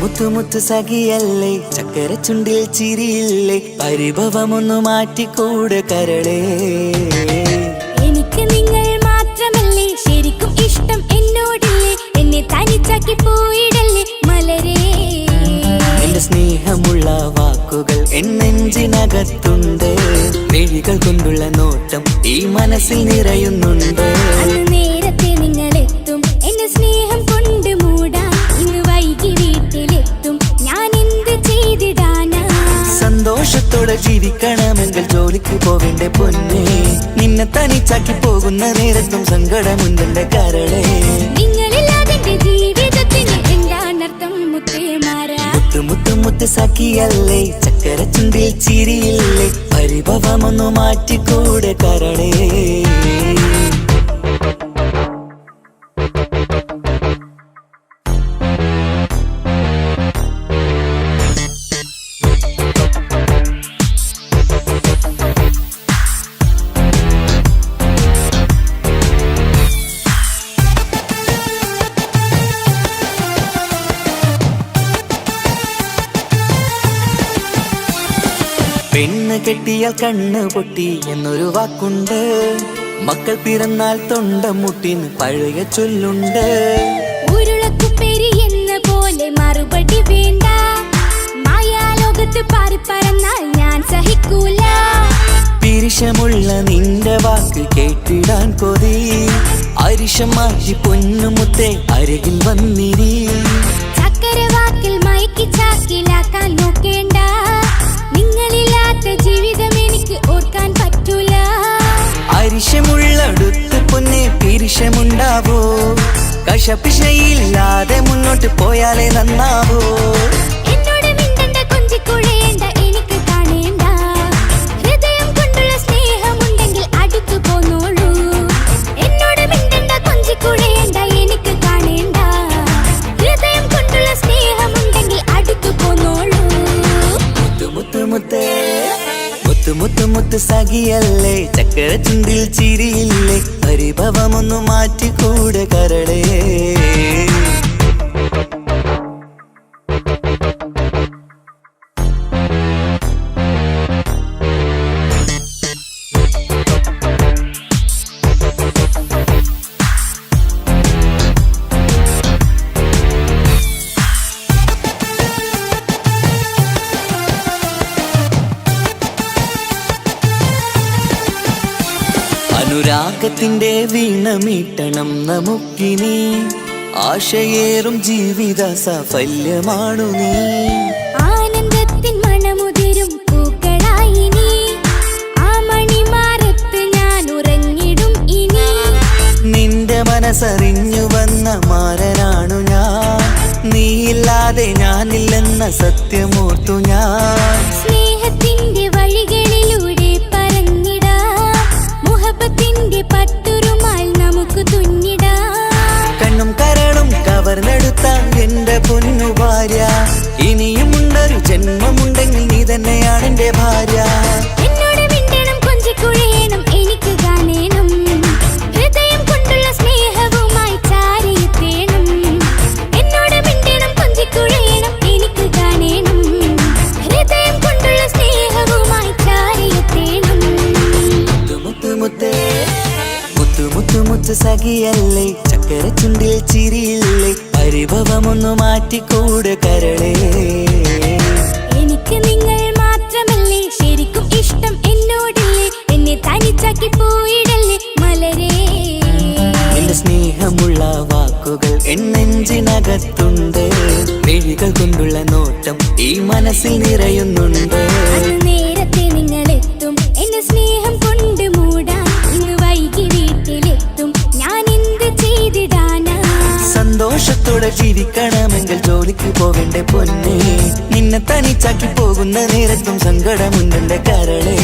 മുത്തു മുത്തു സഖിയല്ലേ, ചക്കര ചുണ്ടിൽ ചിരിയില്ലേ, പരിഭവമൊന്നു മാറ്റിക്കൂടെ കരളേ. എനിക്ക് നിങ്ങൾ മാത്രമല്ലേ ശരിക്കും ഇഷ്ടം എന്നോടില്ലേ, എന്നെ തനിച്ചാക്കി പോയിടല്ലേ മലരേ. എന്റെ സ്നേഹമുള്ള വാക്കുകൾ എന്നെഞ്ചിനകത്തുണ്ട്, മിഴികൾ കൊണ്ടുള്ള നോട്ടം ഈ മനസ്സിൽ നിറയുന്നുണ്ട്. നേരത്തെ നിങ്ങളെത്തും എന്റെ സ്നേഹം കൊണ്ട് മൂടാൻ, ഇന്ന് വൈകി വീട്ടിലെത്തും ഞാൻ എന്ത് ചെയ്തിടാനാ. സന്തോഷത്തോടെ ജീവിക്കണമെങ്കിൽ ജോലിക്ക് പോവേണ്ട പൊന്നേ, നിന്നെ തനിച്ചാക്കി പോകുന്ന നേരത്തും സങ്കടമുണ്ടെന്റെ കരളേ. നിങ്ങളില്ലാതെ ജീവിതത്തിന് എന്താണർത്ഥം മുത്തേമാരാ. മുത്തു മുത്തു മുത്ത് സഖിയല്ലേ, ചക്കര ചുണ്ടിൽ ചിരിയില്ലേ, പരിഭവമൊന്നു മാറ്റിക്കൂടെ കരളേ. പെണ്ണ് കെട്ടിയാൽ കണ്ണ് പൊട്ടി എന്നൊരു വാക്കുണ്ട്, മക്കൾ പിറന്നാൽ തൊണ്ട മുട്ടിന് പഴയ ചൊല്ലുണ്ട്. ഉരുളക്കുപ്പേരി എന്ന പോലെ മറുപടി വേണ്ട, മായാലോകത്ത് പാറിപ്പറന്നാൽ ഞാൻ സഹിക്കൂല. പിരിശമുള്ള നിന്റെ വാക്ക് കേട്ടിടാൻ കൊതി, അരിശം മാറ്റി പൊന്നുമുത്തെ അരികിൽ വന്നിരി. ചക്കരവാക്കിൽ മയക്കി ചാക്കിലാക്കാൻ നോക്കേണ്ട, നിങ്ങളില്ലാത്ത ജീവിതം എനിക്ക് ഓർക്കാൻ പറ്റൂല. അരിശമുള്ളടുത്ത് പൊന്നെ പിരിശമുണ്ടാവോ, കശപിശയില്ലാതെ മുന്നോട്ട് പോയാലേ നന്നാവോ. എന്നോട് മിണ്ടണ്ട കൊഞ്ചിക്കുഴയേണ്ട, എനിക്ക് കാണേണ്ട, ഹൃദയം കൊണ്ടുള്ള സ്നേഹമുണ്ടെങ്കിൽ അടുത്തു പോന്നോളൂ. എന്നോട് മിണ്ടണ്ട കൊഞ്ചിക്കുഴയേണ്ട, എനിക്ക് കാണേണ്ട, ഹൃദയം കൊണ്ടുള്ള സ്നേഹമുണ്ടെങ്കിൽ അടുത്തു പോന്നോളൂ. മുത്തു മുത്തേ മുത്തു മുത്തു മുത്ത് സഖിയല്ലേ, ചക്കര ചുണ്ടിൽ ചിരിയില്ലേ, പരിഭവമൊന്നു മാറ്റിക്കൂടെ കരളേ. അനുരാഗത്തിന്റെ വീണമീട്ടണം നമുക്കിനി, ആശയേറും ജീവിത സാഫല്യമാണു നീ. ആനന്ദത്തിൻ മണമുതിരും പൂക്കളായി നീ, ആ മണിമാറത്ത് ഞാൻ ഉറങ്ങിടും ഇനി. നിന്റെ മനസ്സറിഞ്ഞു വന്ന മാരനാണു ഞാൻ, നീയില്ലാതെ ഞാനില്ലെന്ന സത്യമോർത്തു ഞാൻ. സ്നേഹത്തിന്റെ വഴികളിലൂടെ പറഞ്ഞിടാം, മുഹബത്തിന്റെ പട്ടുരുമാൽ നമുക്ക് തുന്നിടാം. കണ്ണും കരളും കവർന്നെടുത്ത എന്റെ പൊന്നു ഭാര്യ, ഇനിയുമുണ്ടൊരു ജന്മമുണ്ടെങ്കിൽ നീ തന്നെയാണ് എന്റെ ഭാര്യ. എന്നോട് മിണ്ടണം കൊഞ്ചിക്കുഴയണം, എനിക്ക് കാണേണം, ഹൃദയം കൊണ്ടുള്ള സ്നേഹവുമായി ചാരിയെത്തേണം. എന്നോട് മിണ്ടണം കൊഞ്ചിക്കുഴയണം, എനിക്ക് കാണേണം, ഹൃദയം കൊണ്ടുള്ള സ്നേഹവുമായി ചാരിയെത്തേണം. മുത്തു മുത്തേ മുത്തു മുത്തു മുത്ത് സഖിയല്ലേ, ചക്കര ചുണ്ടിൽ ചിരിയില്ലേ, പരിഭവമൊന്നു മാറ്റിക്കൂടെ കരളേ. എനിക്ക് നിങ്ങൾ മാത്രമല്ലേ ശരിക്കും ഇഷ്ടം എന്നോടില്ലേ, എന്നെ തനിച്ചാക്കി പോയിടല്ലേ മലരേ. എന്റെ സ്നേഹമുള്ള വാക്കുകൾ എന്നെഞ്ചിനകത്തുണ്ട്, മിഴികൾ കൊണ്ടുള്ള നോട്ടം ഈ മനസ്സിൽ നിറയുന്നുണ്ട്. നേരത്തെ നിങ്ങളെത്തും എന്റെ സ്നേഹം കൊണ്ട് മൂടാൻ, ഇന്ന് വൈകി വീട്ടിലെത്തും ഞാൻ എന്ത് ചെയ്തിടാനാ. സന്തോഷത്തോടെ ജീവിക്കണമെങ്കിൽ ജോലിക്ക് പോവേണ്ട പൊന്നേ, നിന്നെ തനിച്ചാക്കി പോകുന്ന നേരത്തും സങ്കടമുണ്ടെന്റെ കരളേ.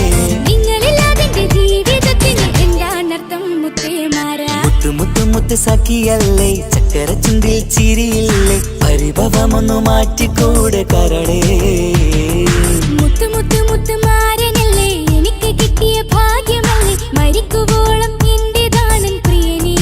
നിങ്ങളില്ലാതെ ജീവിതത്തിന് എന്താണർത്ഥം മുത്തേമാരാ. മുത്തു മുത്തു മുത്ത് സഖിയല്ലേ, ചക്കര ചുണ്ടിൽ ചിരിയില്ലേ, പരിഭവമൊന്നു മാറ്റിക്കൂടെ കരളേ. മുത്തു മുത്തു മുത്തുമാരനല്ലേ, എനിക്ക് കിട്ടിയ ഭാഗ്യമല്ലേ, മരിക്കുവോളം എന്റേതാണൻ പ്രിയനേ.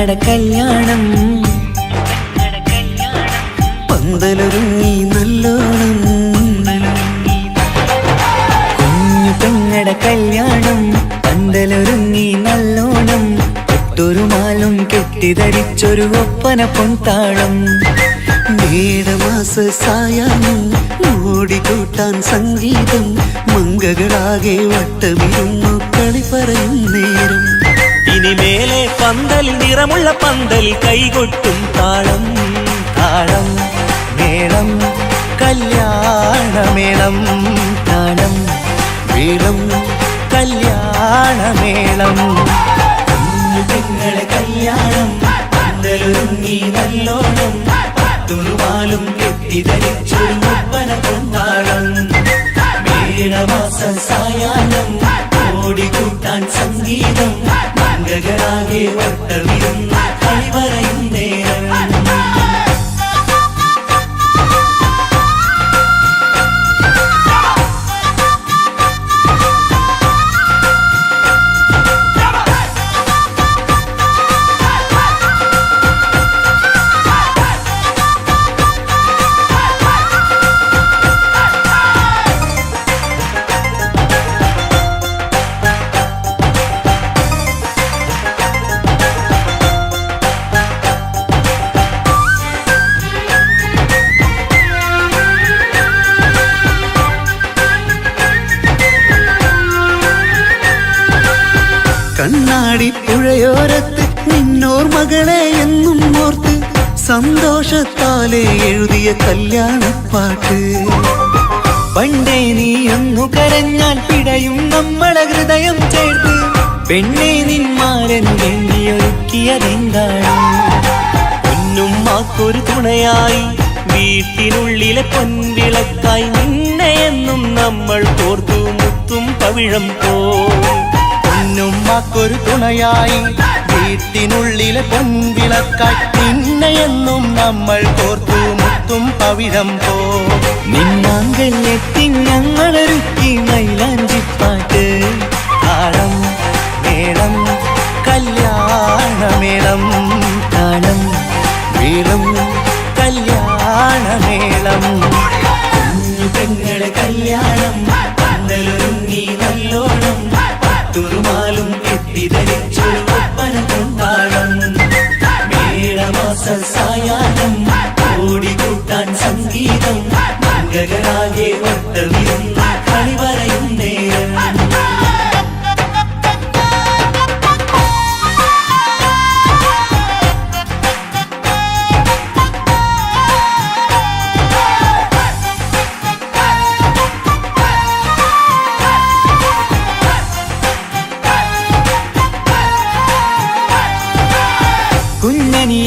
പെങ്ങടെ കല്യാണം പന്തലൊരുങ്ങി നല്ലോണം കുഞ്ഞു പെങ്ങടെ കല്യാണം പന്തലൊരുങ്ങി നല്ലോണം ഒട്ടൊരു മാലും കെട്ടിധരിച്ചൊരു ഒപ്പന പൊൻതാളം മേടമാസ സായാഹ്നം ഓടിക്കൂട്ടാൻ സംഗീതം മംഗകളാകെ വട്ടമിരുന്നു കളി പറയും നേരം ഇനിമേലെ പന്തൽ നിറമുള്ള പന്തൽ കൈകൊട്ടും താളം താളം മേളം കല്യാണമേളം താളം മേളം കല്യാണമേളം കുഞ്ഞുങ്ങളെ കല്യാണം പന്തലൊരുങ്ങി നല്ലോണം തുറുമാലും കെട്ടിധരിച്ചൊരു ഒപ്പന പൊന്നാളം മേടമാസ സായാഹ്നം ഓടിക്കൂട്ടാൻ സംഗീതം മംഗകളാകെ വട്ടമിരുന്ന് കളി പറയും നേരം കണ്ണാടി പുഴയോരത്ത് നിന്നോർ മകളെ എന്നും ഓർത്ത് സന്തോഷത്താലെ എഴുതിയ കല്യാണപ്പാട്ട് പണ്ടേ നീ ഒന്നു കരഞ്ഞാൽ പിടയും നമ്മളെ ഹൃദയം ചേർത്ത് പെണ്ണെ നിന്മാരൻ എണ്ണിയൊരുക്കിയതെന്താണ് പൊന്നുമ്മാക്കൊരു തുണയായി വീട്ടിനുള്ളിലെ പൊൻവിളക്കായി നിന്നെ എന്നും നമ്മൾ കോർത്തു മുത്തും പവിഴം പോ പൊന്നുമ്മാക്കൊരു തുണയായി വീട്ടിനുള്ളിലെ പൊൻവിളക്കായി നിന്നെയെന്നും നമ്മൾ കോർത്തു മുത്തും പവിഴം പോ നിന്നാങ്കല്ലെത്തി ഞങ്ങളൊരുക്കി മൈലാഞ്ചിപ്പാട്ട് താളം മേളം കല്യാണമേളം താളം മേളം കല്യാണമേളം കുഞ്ഞു പെങ്ങളെ കല്യാണം പന്തലൊരുങ്ങി നല്ലോണം തുറുമാലും കെട്ടിധരിച്ചൊരു ഒപ്പന പൊന്നാളം മേടമാസ സായാഹ്നം ഓടിക്കൂട്ടാൻ സംഗീതം മംഗകളാകെ വട്ടമിരുന്ന് കളി പറയും നേരം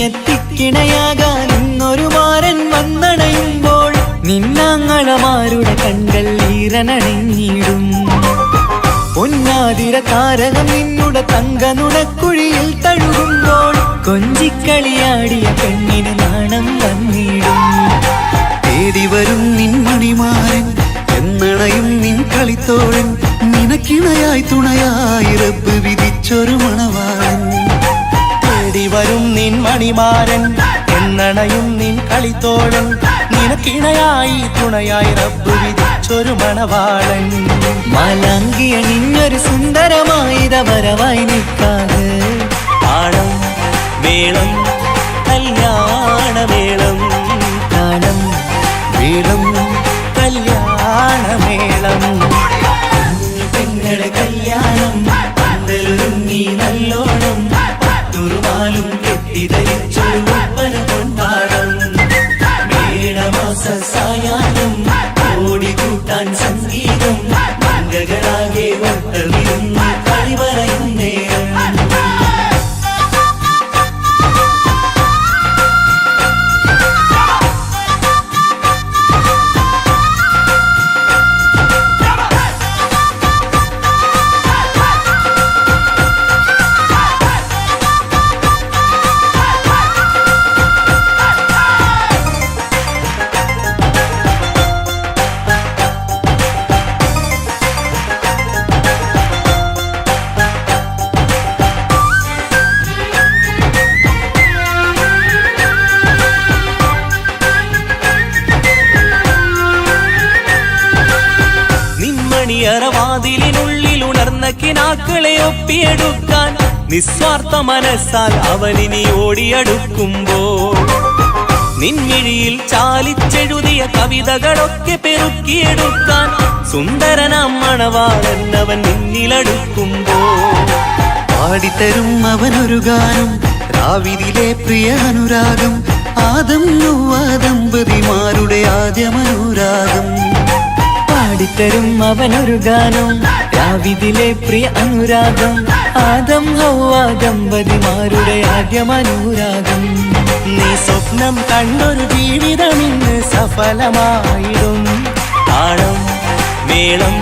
കുഞ്ഞനിയെത്തിക്കിണയാകാൻ ഇന്നൊരു മാരൻ വന്നണയുമ്പോൾ നിന്നാങ്ങളമാരുടെ കൺകൾ ഈറനണിഞ്ഞിടും പൊന്നാതിര താരകം നിന്നുടെ തങ്കനുടക്കുഴിയിൽ തഴുകുമ്പോൾ കൊഞ്ചിക്കളിയാടിയ പെണ്ണിന് നാണം വന്നിടും തേടി വരും നിൻ മണിമാരൻ എന്നണയും നിൻ കളിത്തോഴൻ നിനക്കിണയായി തുണയായി റബ്ബ് വിധിച്ചൊരു മണവാളൻ വരും നിൻ മണിമാരൻ എന്നണയും നിൻ കളിത്തോഴൻ നിനക്കിണയായി തുണയായി റബ്ബ് വിധിച്ചൊരു മണവാളൻ മാലാങ്കിയ നിന്നൊരു സുന്ദരമായിത വരവായി നിൽക്കാതെ താളം മേളം കല്യാണമേളം താളം മേളം കല്യാണമേളം പെങ്ങളെ കല്യാണം പന്തലൊരുങ്ങി നല്ലോണം തുറുമാലും കെട്ടിധരിച്ചൊരു ഒപ്പന പൊന്നാളം മേടമാസ സായാഹ്നം ഓടിക്കൂട്ടാൻ സംഗീതം മംഗകളാകെ വട്ടമിരുന്ന് കളി പറയും നേരം മണിയറവാതിലിനുള്ളിൽ ഉണർന്ന കിനാക്കളെ ഒപ്പിയെടുക്കാൻ നിസ്വാർത്ഥ മനസ്സാൽ അവനിനി ഓടിയടുക്കുമ്പോൾ നിൻമിഴിയിൽ ചാലിച്ചെഴുതിയ കവിതകളൊക്കെ പെറുക്കിയെടുക്കാൻ സുന്ദരനാം മണവാളൻ അവൻ നിന്നിലടുക്കുമ്പോൾ പാടിത്തരും അവനൊരു ഗാനം രാവിലെ പ്രിയ അനുരാഗം ആദം നൗവ ദമ്പതിമാരുടെ ആദ്യമനുരാഗം പാടിത്തരും അവനൊരു ഗാനം രാവിലെ പ്രിയ അനുരാഗം ആദം ഹൗവ ദമ്പതിമാരുടെ ആദ്യമനുരാഗം നീ സ്വപ്നം കണ്ടൊരു ജീവിതം ഇന്ന് സഫലമായിടും താളം മേളം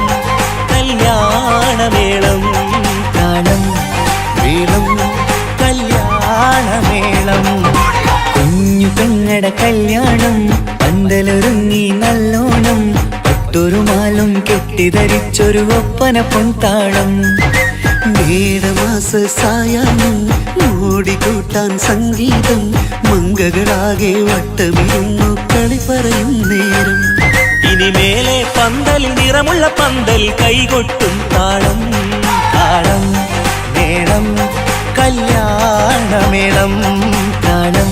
കല്യാണമേളം താളം മേളം കല്യാണമേളം കുഞ്ഞു പെങ്ങടെ കല്യാണം പന്തലൊരുങ്ങി നല്ലോണം പട്ടൊരു മാലും കെട്ടിധരിച്ചൊരു ഒപ്പന പൊൻതാളം മേടമാസ സായാഹ്നം ഓടിക്കൂട്ടാൻ സംഗീതം മംഗകളാകെ വട്ടമിരുന്നു കളി പറയും നേരം ഇനിമേലെ പന്തലിൽ നിറമുള്ള പന്തൽ കൈകൊട്ടും താളം താളം മേളം കല്യാണമേളം താളം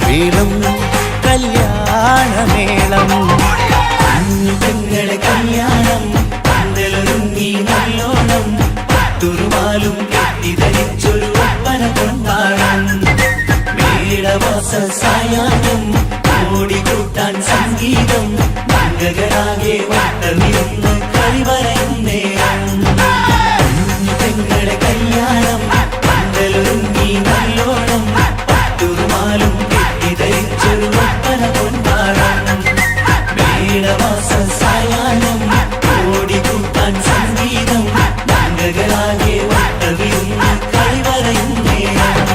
മേളം കല്യാണമേളം കുഞ്ഞുങ്ങളുടെ കല്യാണം പന്തലൊരുങ്ങി നല്ലോണം പട്ടുറുമാലും കെട്ടിധരിച്ചൊരു ഒപ്പന കൊണ്ടാടം മേടമാസ സായാഹ്നം ഓടിക്കൂട്ടാൻ സംഗീതം മംഗകളാകെ വട്ടമിരുന്ന് കളി പറയും നേരം കുഞ്ഞുങ്ങളുടെ കല്യാണം പന്തലൊരുങ്ങി നല്ലോണം പട്ടുറുമാലും കെട്ടിധരിച്ചൊരു ഒപ്പന കൊണ്ടാടം മേടമാസ സായാഹ്നം ഓടിക്കൂട്ടാൻ സംഗീതം മംഗകളാകെ വട്ടമിരുന്ന് കളി പറയും നേരം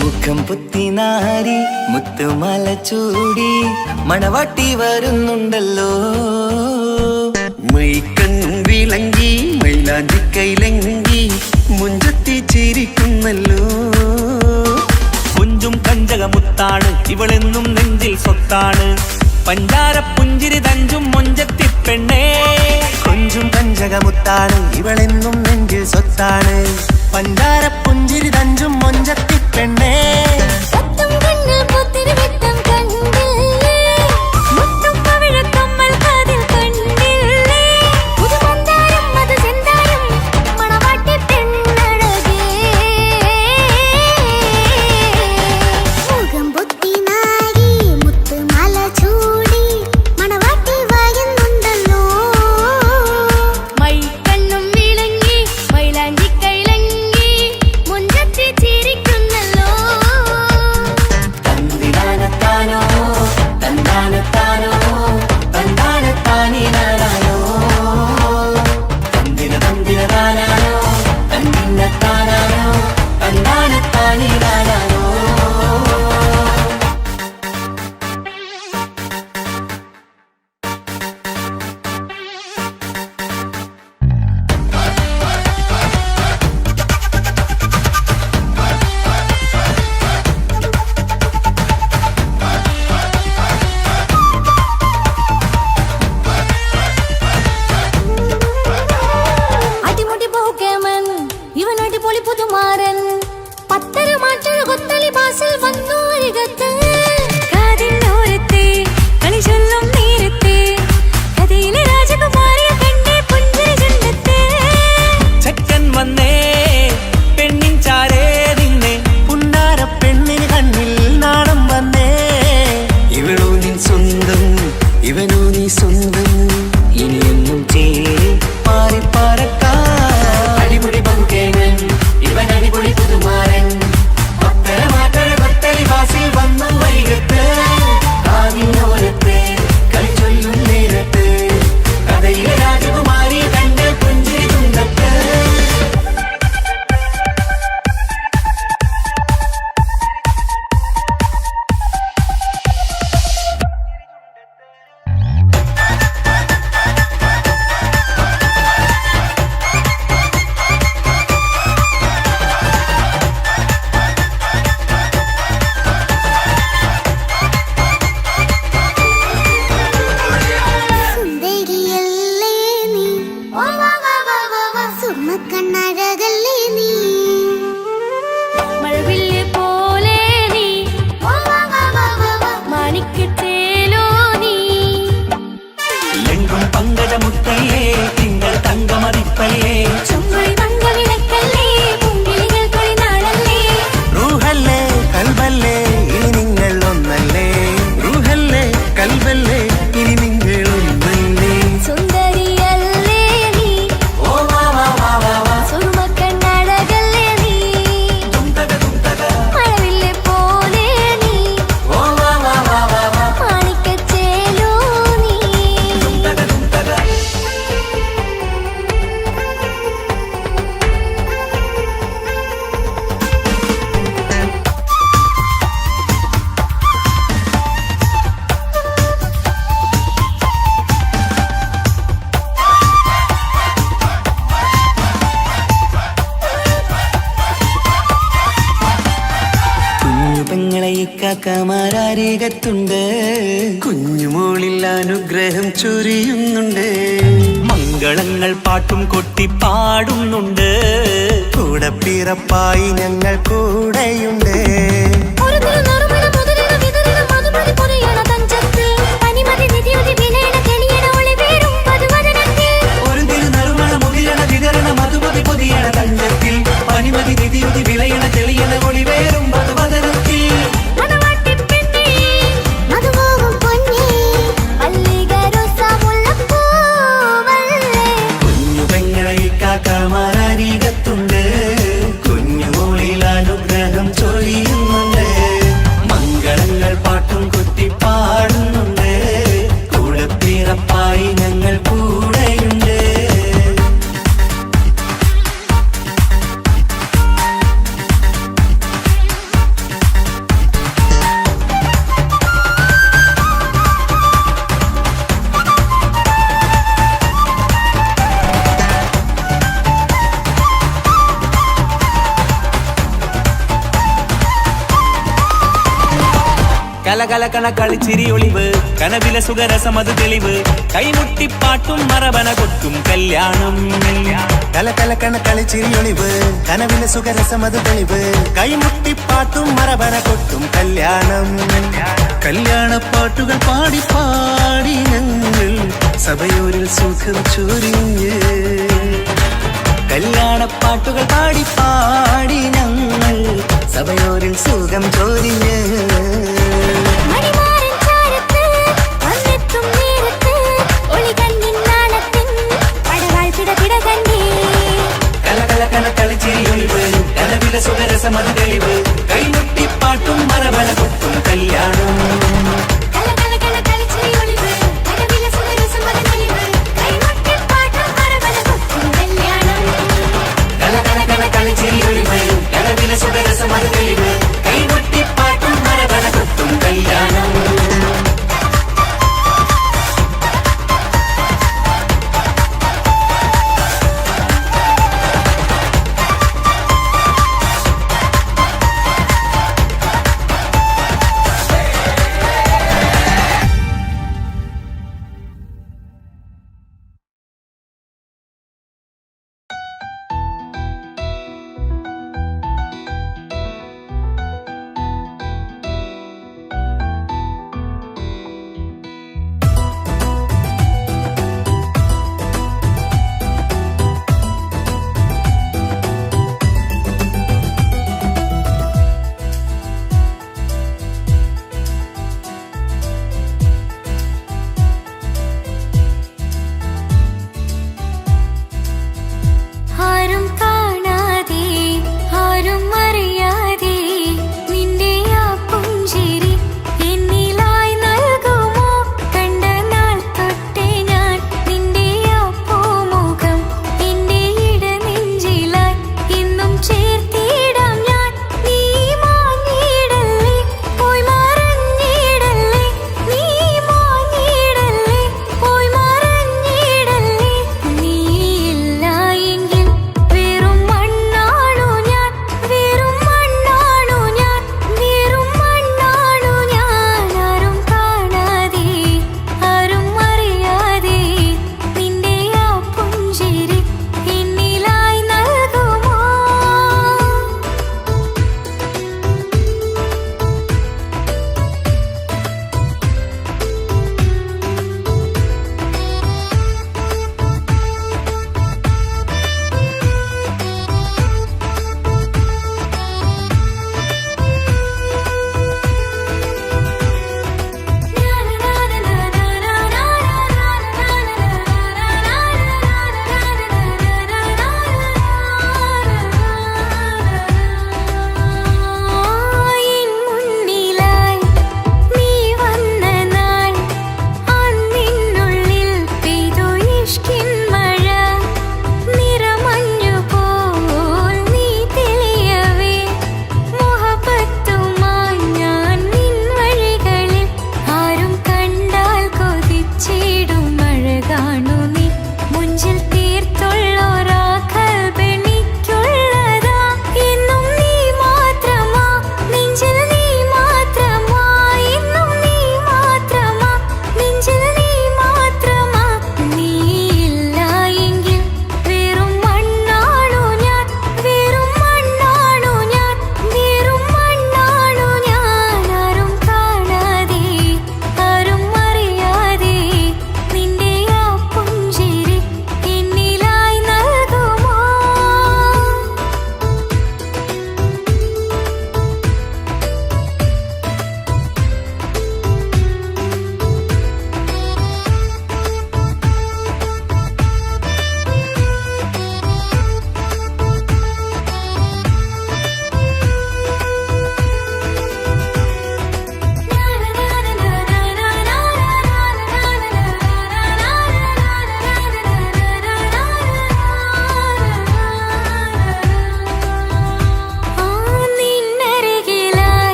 മുഖം പുത്തിനാരി മുത്തുമല ചൂടി മണവാട്ടി വരുന്നുണ്ടല്ലോ മൈക്കണ്ണും വിളങ്ങി മൈലാഞ്ചി കൈലങ്കി മുഞ്ചത്തി ചിരിക്കുന്നല്ലോ കുഞ്ചും കഞ്ചകമുത്താണ് ഇവളെന്നും നെഞ്ചിൽ സ്വത്താണ് പഞ്ചാര പുഞ്ചിരി തഞ്ചും മൊഞ്ചത്തി പെണ്ണേ കൊഞ്ചും കഞ്ചകമുത്താണ് ഇവളെന്നും നെഞ്ചിൽ സ്വത്താണ് പഞ്ചാര പുഞ്ചിരി തഞ്ചും മൊഞ്ചത്തി പെണ്ണേ സത്തം കണ്ണിൽ പൂത്തിരി വെട്ടം കണ്ടില്ലേ മുത്തും പവിഴക്കമ്മൽ കാതിൽ കണ്ടില്ലേ പുതുമന്ദാരം അത് ചെന്താരം മണവാട്ടി പെണ്ണഴകേ മുഖം പൊത്തി നാരി മുത്തുമാല ചൂടി മണവാട്ടി വായുന്നുണ്ടല്ലോ മൈക്കണ്ണും വിളങ്ങി മൈലാഞ്ചി കൈലങ്ങി മുഞ്ചത്തി ചിരിക്കുന്നല്ലോ ഇക്കാക്കമാരരികത്തുണ്ട് കുഞ്ഞുമോളിൽ അനുഗ്രഹം ചൊരിയുന്നുണ്ട് മംഗളങ്ങൾ പാട്ടും കൊട്ടി പാടുന്നുണ്ട് കൂടെ പിറപ്പായി ഞങ്ങൾ കൂടെയുണ്ട് ഒരു തിരുനറുമണ മുതിരണ വിതരണ മധുമതി പൊരിയണ തഞ്ചത്തിൽ പനിമതി നിധിയുതി വിലയണ തെളിയണ ഒളിവേറും വധുവദനത്തിൽ ഒരു തിരുനറുമണ മുതിരണ വിതരണ മധുമതി പൊതിയണ തഞ്ചത്തിൽ പനിമതി നിധിയുതി വിളയണ തെളിയണ ഒളിവേറും വധുവദനത്തിൽ മണവാട്ടിപ്പെണ്ണേ മധുമോഹം പൊന്നേ മല്ലികരൊസമുല്ലപ്പൂവല്ലേ കുഞ്ഞു പെങ്ങളെ ഇക്കാക്കമാരരികത്തുണ്ട് കുഞ്ഞുമോളിൽ അനുഗ്രഹം ചൊരിയുന്നുണ്ട് മംഗളങ്ങൾ പാട്ടും കുത്തി പാടുന്നുണ്ട് കൂടെ പിറപ്പായി ഞങ്ങൾ കൂടെയുണ്ട് കലകലകണ കളിച്ചിരി ഒളിവ് കനവിലെ സുഖരസമത് തെളിവ് കൈമുട്ടിപ്പാട്ടും മറവന കൊട്ടും കല്യാണം കലകലക്കണ കളിച്ചിരിയൊളിവ് കനവിലെ സുഖരസമത് തെളിവ് കൈമുട്ടിപ്പാട്ടും മറവന കൊട്ടും കല്യാണം കല്യാണപ്പാട്ടുകൾ പാടി പാടി ഞങ്ങൾ സഭയോരിൽ സുഖം ചൊരിഞ്ഞ് കല്യാണപ്പാട്ടുകൾ പാടി പാടി ഞങ്ങൾ സഭയോരിൽ സുഖം ചൊരിഞ്ഞ് മണിമാരൻ ചാരത്ത് വന്നെത്തും നേരത്ത് ഒളികണ്ണിൻ നാളത്തിൻ പടവാൾ പിടപിട കണ്ടേ കലകലകണ കളിച്ചിരിയൊളിവ് കനവിലെ സുഖരസമത് തെളിവ് കൈമുട്ടിപ്പാട്ടും മറവന കൊട്ടും കല്യാണം കലകലകണ കളിച്ചിരിയൊളിവ് കനവിലെ സുഖരസമത് തെളിവ് കൈമുട്ടിപ്പാട്ടും മറവന കൊട്ടും കല്യാണം കലകലകണ കളിച്ചിരിയൊളിവ് കനവിലെ സുഖരസമത് തെളിവ് കൈമുട്ടിപ്പാട്ടും മറവന കൊട്ടും കല്യാണം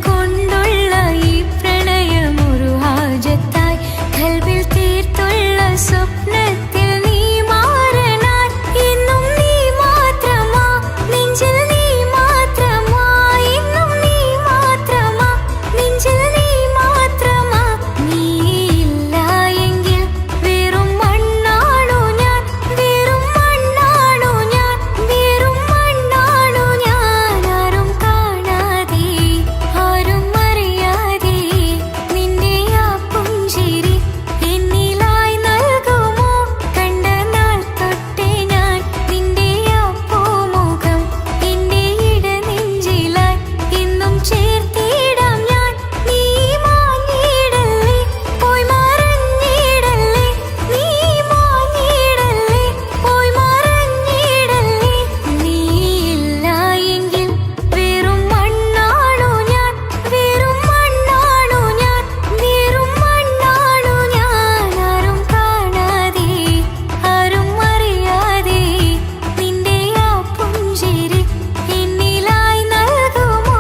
കൊണ്ടുള്ള ഈ പ്രണയമൊരു ഹാജത്തായി കൽവിൽ തീർത്തുള്ള സ്വപ്നത്തിൽ നീ മാറനായി ഇന്നും നീ മാത്രമാ നെഞ്ചിൽ നീ മാത്രമാ ഇന്നും നീ മാത്രമാ നെഞ്ചിൽ നീ മാത്രമാ നീ ഇല്ല എങ്കിൽ വെറും മണ്ണാണു ഞാൻ വെറും മണ്ണാണു ഞാൻ വെറും മണ്ണാണു ഞാൻ ആരും കാണാതെ ആരും അറിയാതെ നിന്റെ ആ പുഞ്ചിരി എന്നിലായി നൽകുമോ കണ്ട നാൾ തൊട്ടേ ഞാൻ നിന്റെ ആ പൂമുഖം എന്റെ ഇടനെഞ്ചിലായി എന്നും ചേർത്തിടാം ഞാൻ നീ മാഞ്ഞിടല്ലേ പോയി മറഞ്ഞിടല്ലേ നീ മാഞ്ഞിടല്ലേ പോയി മറഞ്ഞിടല്ലേ നീ ഇല്ല എങ്കിൽ വെറും മണ്ണാണു ഞാൻ വെറും മണ്ണാണു ഞാൻ വെറും മണ്ണാണു ഞാൻ ആരും കാണാതെ ആരും അറിയാതെ നിന്റെ ആ പുഞ്ചിരി എന്നിലായി നൽകുമോ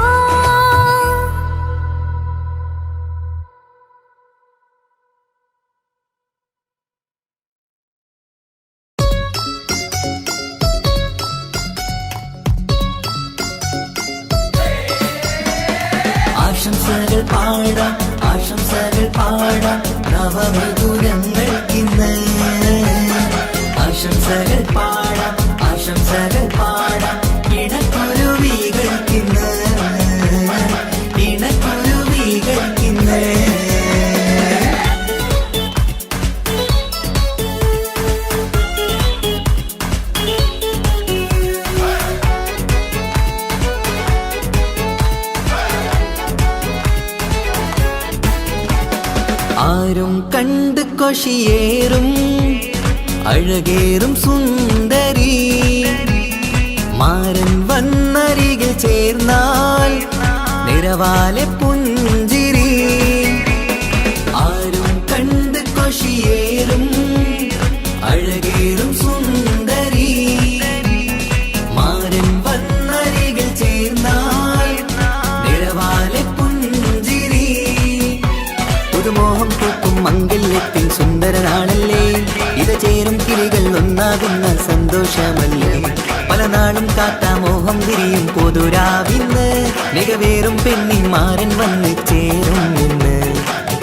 ആശംസകൾ പാടാം ആശംസകൾ പാടാം നവമധുരങ്ങൾക്കിന്ന് ആശംസകൾ പാടാം ആശംസകൾ പാടാം ഇണക്കുരുവികൾക്കിന്ന് ഇണക്കുരുവികൾക്കിന്ന് ആരും കണ്ട് കൊഷിയേറും അഴകേറും സുന്ദരി മാരൻ വന്നരികിൽ ചേർന്നാൽ നിറവാലെ പുഞ്ചിരി ആരും കണ്ട് കൊഷിയേറും അഴകേറും സുന്ദരി മാരൻ വന്നരികിൽ ചേർന്നാൽ നിറവാലെ പുഞ്ചിരി പുതുമോഹം പൂക്കും മംഗല്യത്തിൻ സുന്ദരനാണല്ലേ ഇത് ചേരും കിളികൾ ഒന്നാകുന്ന സന്തോഷമല്ലേ പല നാളും കാത്താ മോഹം വിരിയും പൊതുരാവിന്ന് മികവേറും പെണ്ണിൻ മാരൻ വന്ന് ചേരും ഇന്ന്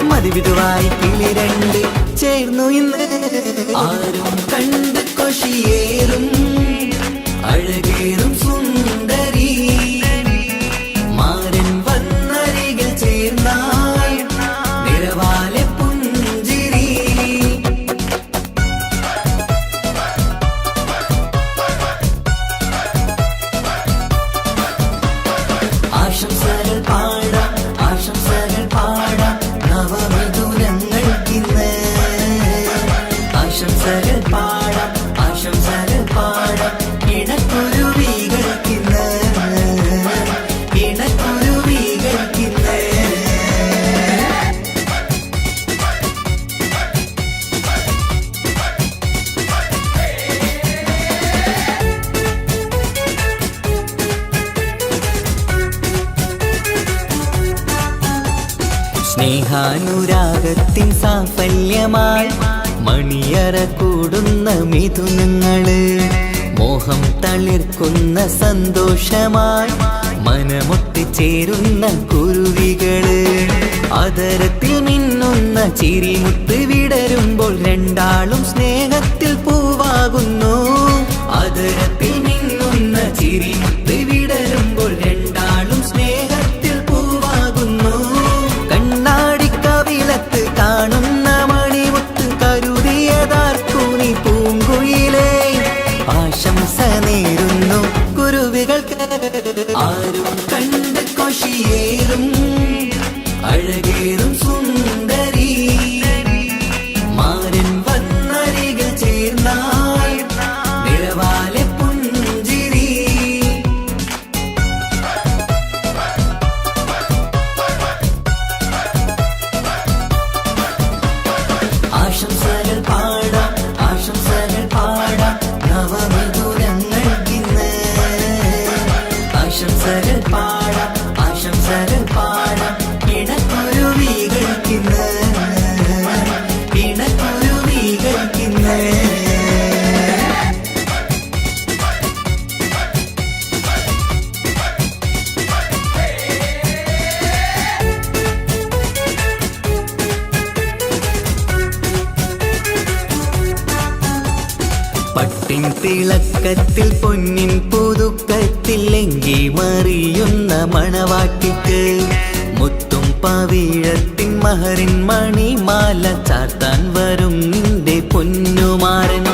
മതിവിധുവായി കിളി രണ്ട് ചേർന്നു ഇന്ന് ആരും കണ്ട് കൊഷിയേറും അഴകേറും സുന്ദരി മാരൻ വന്നരികിൽ ചേർന്നാൽ നിറവാലെ പുഞ്ചിരി ആശംസകൾ പാടാം ആശംസകൾ പാടാം നവമധുരങ്ങൾക്കിന്ന് ആശംസകൾ പാടാം ആശംസകൾ പാടാം ഇണക്കുരുവികൾക്കിന്ന് ഇണക്കുരുവികൾക്കിന്ന് സ്നേഹാനുരാഗത്തിൻ സാഫല്യമായി മണിയറ കൂടുന്ന മിഥുനങ്ങള് മോഹം തളിർക്കുന്ന സന്തോഷമായി മനമൊട്ടിച്ചേരുന്ന കുരുവികള് അതരത്തിൽ മിന്നുന്ന ചിരിമുത്ത് വിടരുമ്പോൾ രണ്ടാളും സ്നേഹത്തിൽ പൂവാകുന്നു അതരത്തിൽ മിന്നുന്ന ചിരിമുത്ത് വിടരുമ്പോൾ രണ്ടാളും സ്നേഹത്തിൽ പൂവാകുന്നു കണ്ണാടിക്കവിളത്ത് കാണുന്ന മണിമുത്ത് കരുതിയതാർക്കൂനി പൂങ്കുയിലേ ആശംസ നേരുന്നു കുരുവികൾക്ക് ആരും കണ്ട് കൊഷിയേറും അഴകേറും സുന്ദരി മാരൻ വന്നരികിൽ ചേർന്നാൽ നിറവാലെ പുഞ്ചിരി പൊൻതിളക്കത്തിൽ പൊന്നിൻ പുതുക്കത്തിൽ എങ്കി മറിയുന്ന മണവാട്ടിക്ക് മുത്തും പവിഴത്തിൻ മഹറിൻ മണിമാല ചാർത്താൻ വരും നിന്റെ പൊന്നുമാരൻ.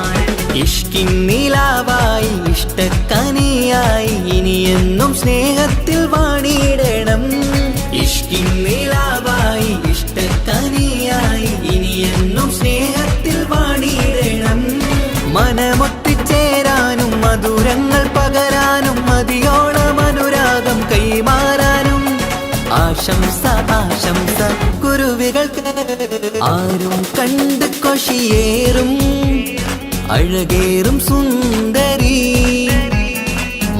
ഇഷ്കിൻ നിലാവായി ഇഷ്ടക്കനിയായി ഇനിയെന്നും സ്നേഹത്തിൽ വാണിയിടണം. ഇഷ്കിൻ നിലാവായി ഇഷ്ടക്കനിയായി ഇനിയെന്നും സ്നേഹത്തിൽ വാണിയിടണം. മനമൊത്തിച്ചേരാനും മധുരങ്ങൾ പകരാനും മതിയോളം അനുരാഗം കൈമാറാനും ആശംസ ആശംസ കുരുവികൾക്ക്. ആരും കണ്ട് കൊഷിയേറും അഴകേറും സുന്ദരി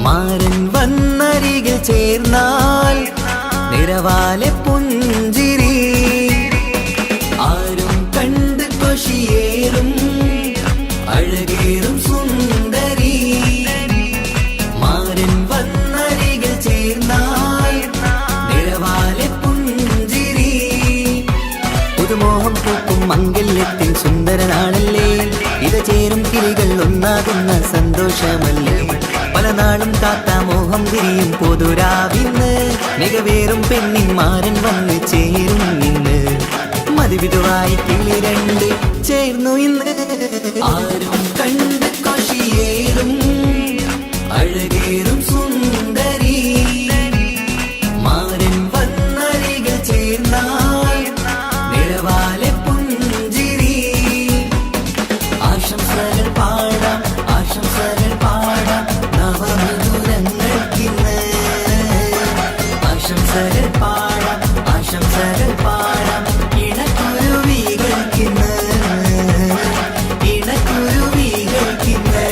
മാരൻ വന്നരികിൽ ചേർന്നാൽ നിറവാലെ പുഞ്ചിരി. ആരും കണ്ട് കൊഷിയേറും അഴകേറും സുന്ദരി മാരൻ വന്നരികിൽ ചേർന്നാൽ നിറവാലെ പുഞ്ചിരി. പുതുമോഹം പൂക്കും മംഗല്യത്തിൻ സുന്ദരനാണല്ലേ, ഇത് ചേരും കിളികൾ ഒന്നാകുന്ന സന്തോഷമല്ലേ. പല നാളും കാത്ത മോഹം തിരിയും പൊതുരാവിന്ന് മികവേറും പെണ്ണിൻ മാരൻ വന്ന് ചേരും ഇന്ന്. മതിവിധുവായി കിളി രണ്ട് ചേർന്നു ഇന്ന്. ആരും കണ്ട് കൊഷിയേറും അഴകേറും സുന്ദരി മാരൻ വന്നരികിൽ ചേർന്നാൽ നിറവാലെ പുഞ്ചിരി. ആശംസകൾ പാടാം ആശംസകൾ പാടാം നവമധുരങ്ങൾക്കിന്ന്. ആശംസകൾ പാടാം ആശംസകൾ പാടാം ഇണക്കുരുവികൾക്കിന്ന് ഇണക്കുരുവികൾക്കിന്ന്.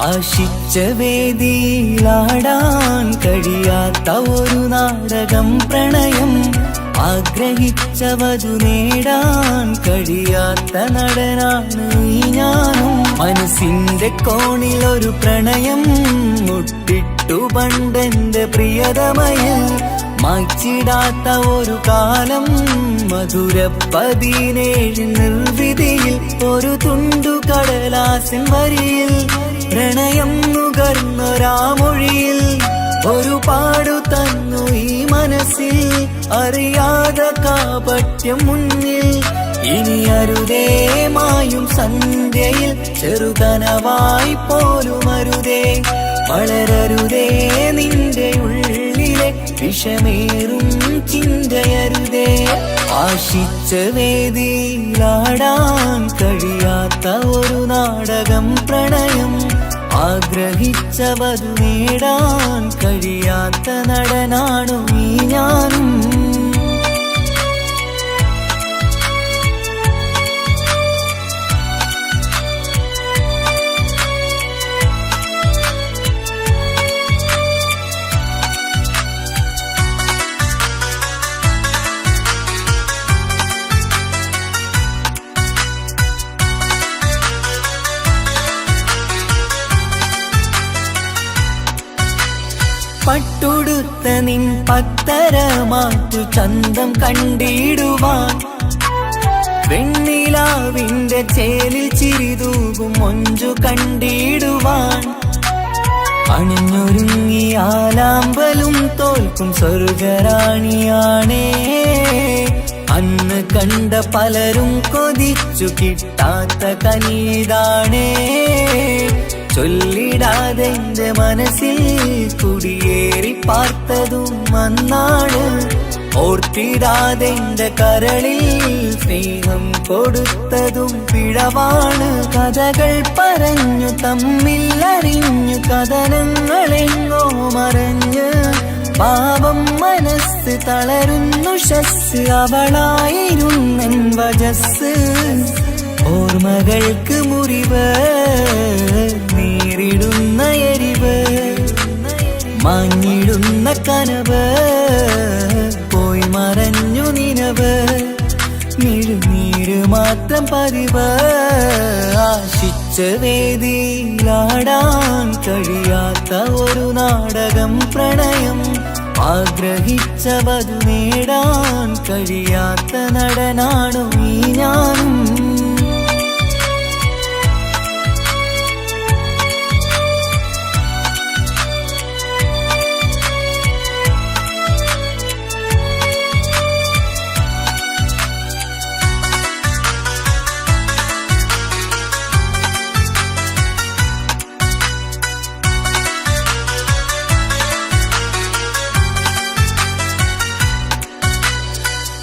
ആശിച്ച വേദിയിലാടാൻ കഴിയാത്ത ഒരു നാടകം പ്രണയം. ആഗ്രഹിച്ച വധു നേടാൻ കഴിയാത്ത നടനാണ് ഈ ഞാനും. മനസ്സിന്റെ കോണിൽ ഒരു പ്രണയം മുട്ടിട്ടു പണ്ടെന്റെ പ്രിയതമയിൽ. മായ്ച്ചിടാത്ത ഒരു കാലം മധുര 17 നിർവിധിയിൽ. ഒരു തുണ്ടു കടലാസിൻ വരിയിൽ പ്രണയം നുകർന്നൊരാമൊഴിയിൽ ഒരു പാടു തന്നു ഈ മനസ്സിൽ. അറിയാതെ കാപട്യം മുന്നിൽ ഇനി അരുതേ മായും സന്ധ്യയിൽ. ചെറുകനവായി പോലും അരുതേ വളരരുതേ നിന്റെ ഉള്ളിലെ വിഷമേറും ചിന്തയരുതേ. ആശിച്ച വേദിയിലാടാൻ കഴിയാത്ത ഒരു നാടകം പ്രണയം. ആഗ്രഹിച്ച വധു നേടാൻ കഴിയാത്ത നടനാണു ഈ ഞാനും. പട്ടുടുത്ത നിൻ പത്തരമാറ്റു ചന്തം കണ്ടിടുവാൻ. വെണ്ണിലാവിന്റെ ചേലിൽ ചിരിതൂകും മൊഞ്ചു കണ്ടിടുവാൻ. അണിഞ്ഞൊരുങ്ങിയാലാമ്പലും തോൽക്കും സ്വർഗറാണിയാണേ. അന്ന് കണ്ട പലരും കൊതിച്ചു കിട്ടാത്ത കനീതാണേ. ചൊല്ലിടാതെ എന്റെ മനസ്സിൽ കുടിയേറി പാർത്തതും അന്നാണ്. ഓർത്തിടാതെന്റെ കരളിൽ സ്നേഹം കൊടുത്തതും പിഴവാണ്. കഥകൾ പറഞ്ഞു തമ്മിൽ അറിഞ്ഞു കഥനങ്ങളെങ്ങോ മറഞ്ഞ് പാപം മനസ്സ് തളരുന്നു ഷസ് അവളായിരുന്നെൻ വജസ്. ഓർമ്മകൾക്ക് മുറിവ് നേരിടുന്ന എരിവ് മാഞ്ഞിടുന്ന കനവ് പോയി മറഞ്ഞു നിനവ് നീര് മാത്രം പതിവ്. ആശിച്ച വേദിയിലാടാൻ കഴിയാത്ത ഒരു നാടകം പ്രണയം. ആഗ്രഹിച്ച വധു നേടാൻ കഴിയാത്ത നടനാണു ഈ ഞാനും.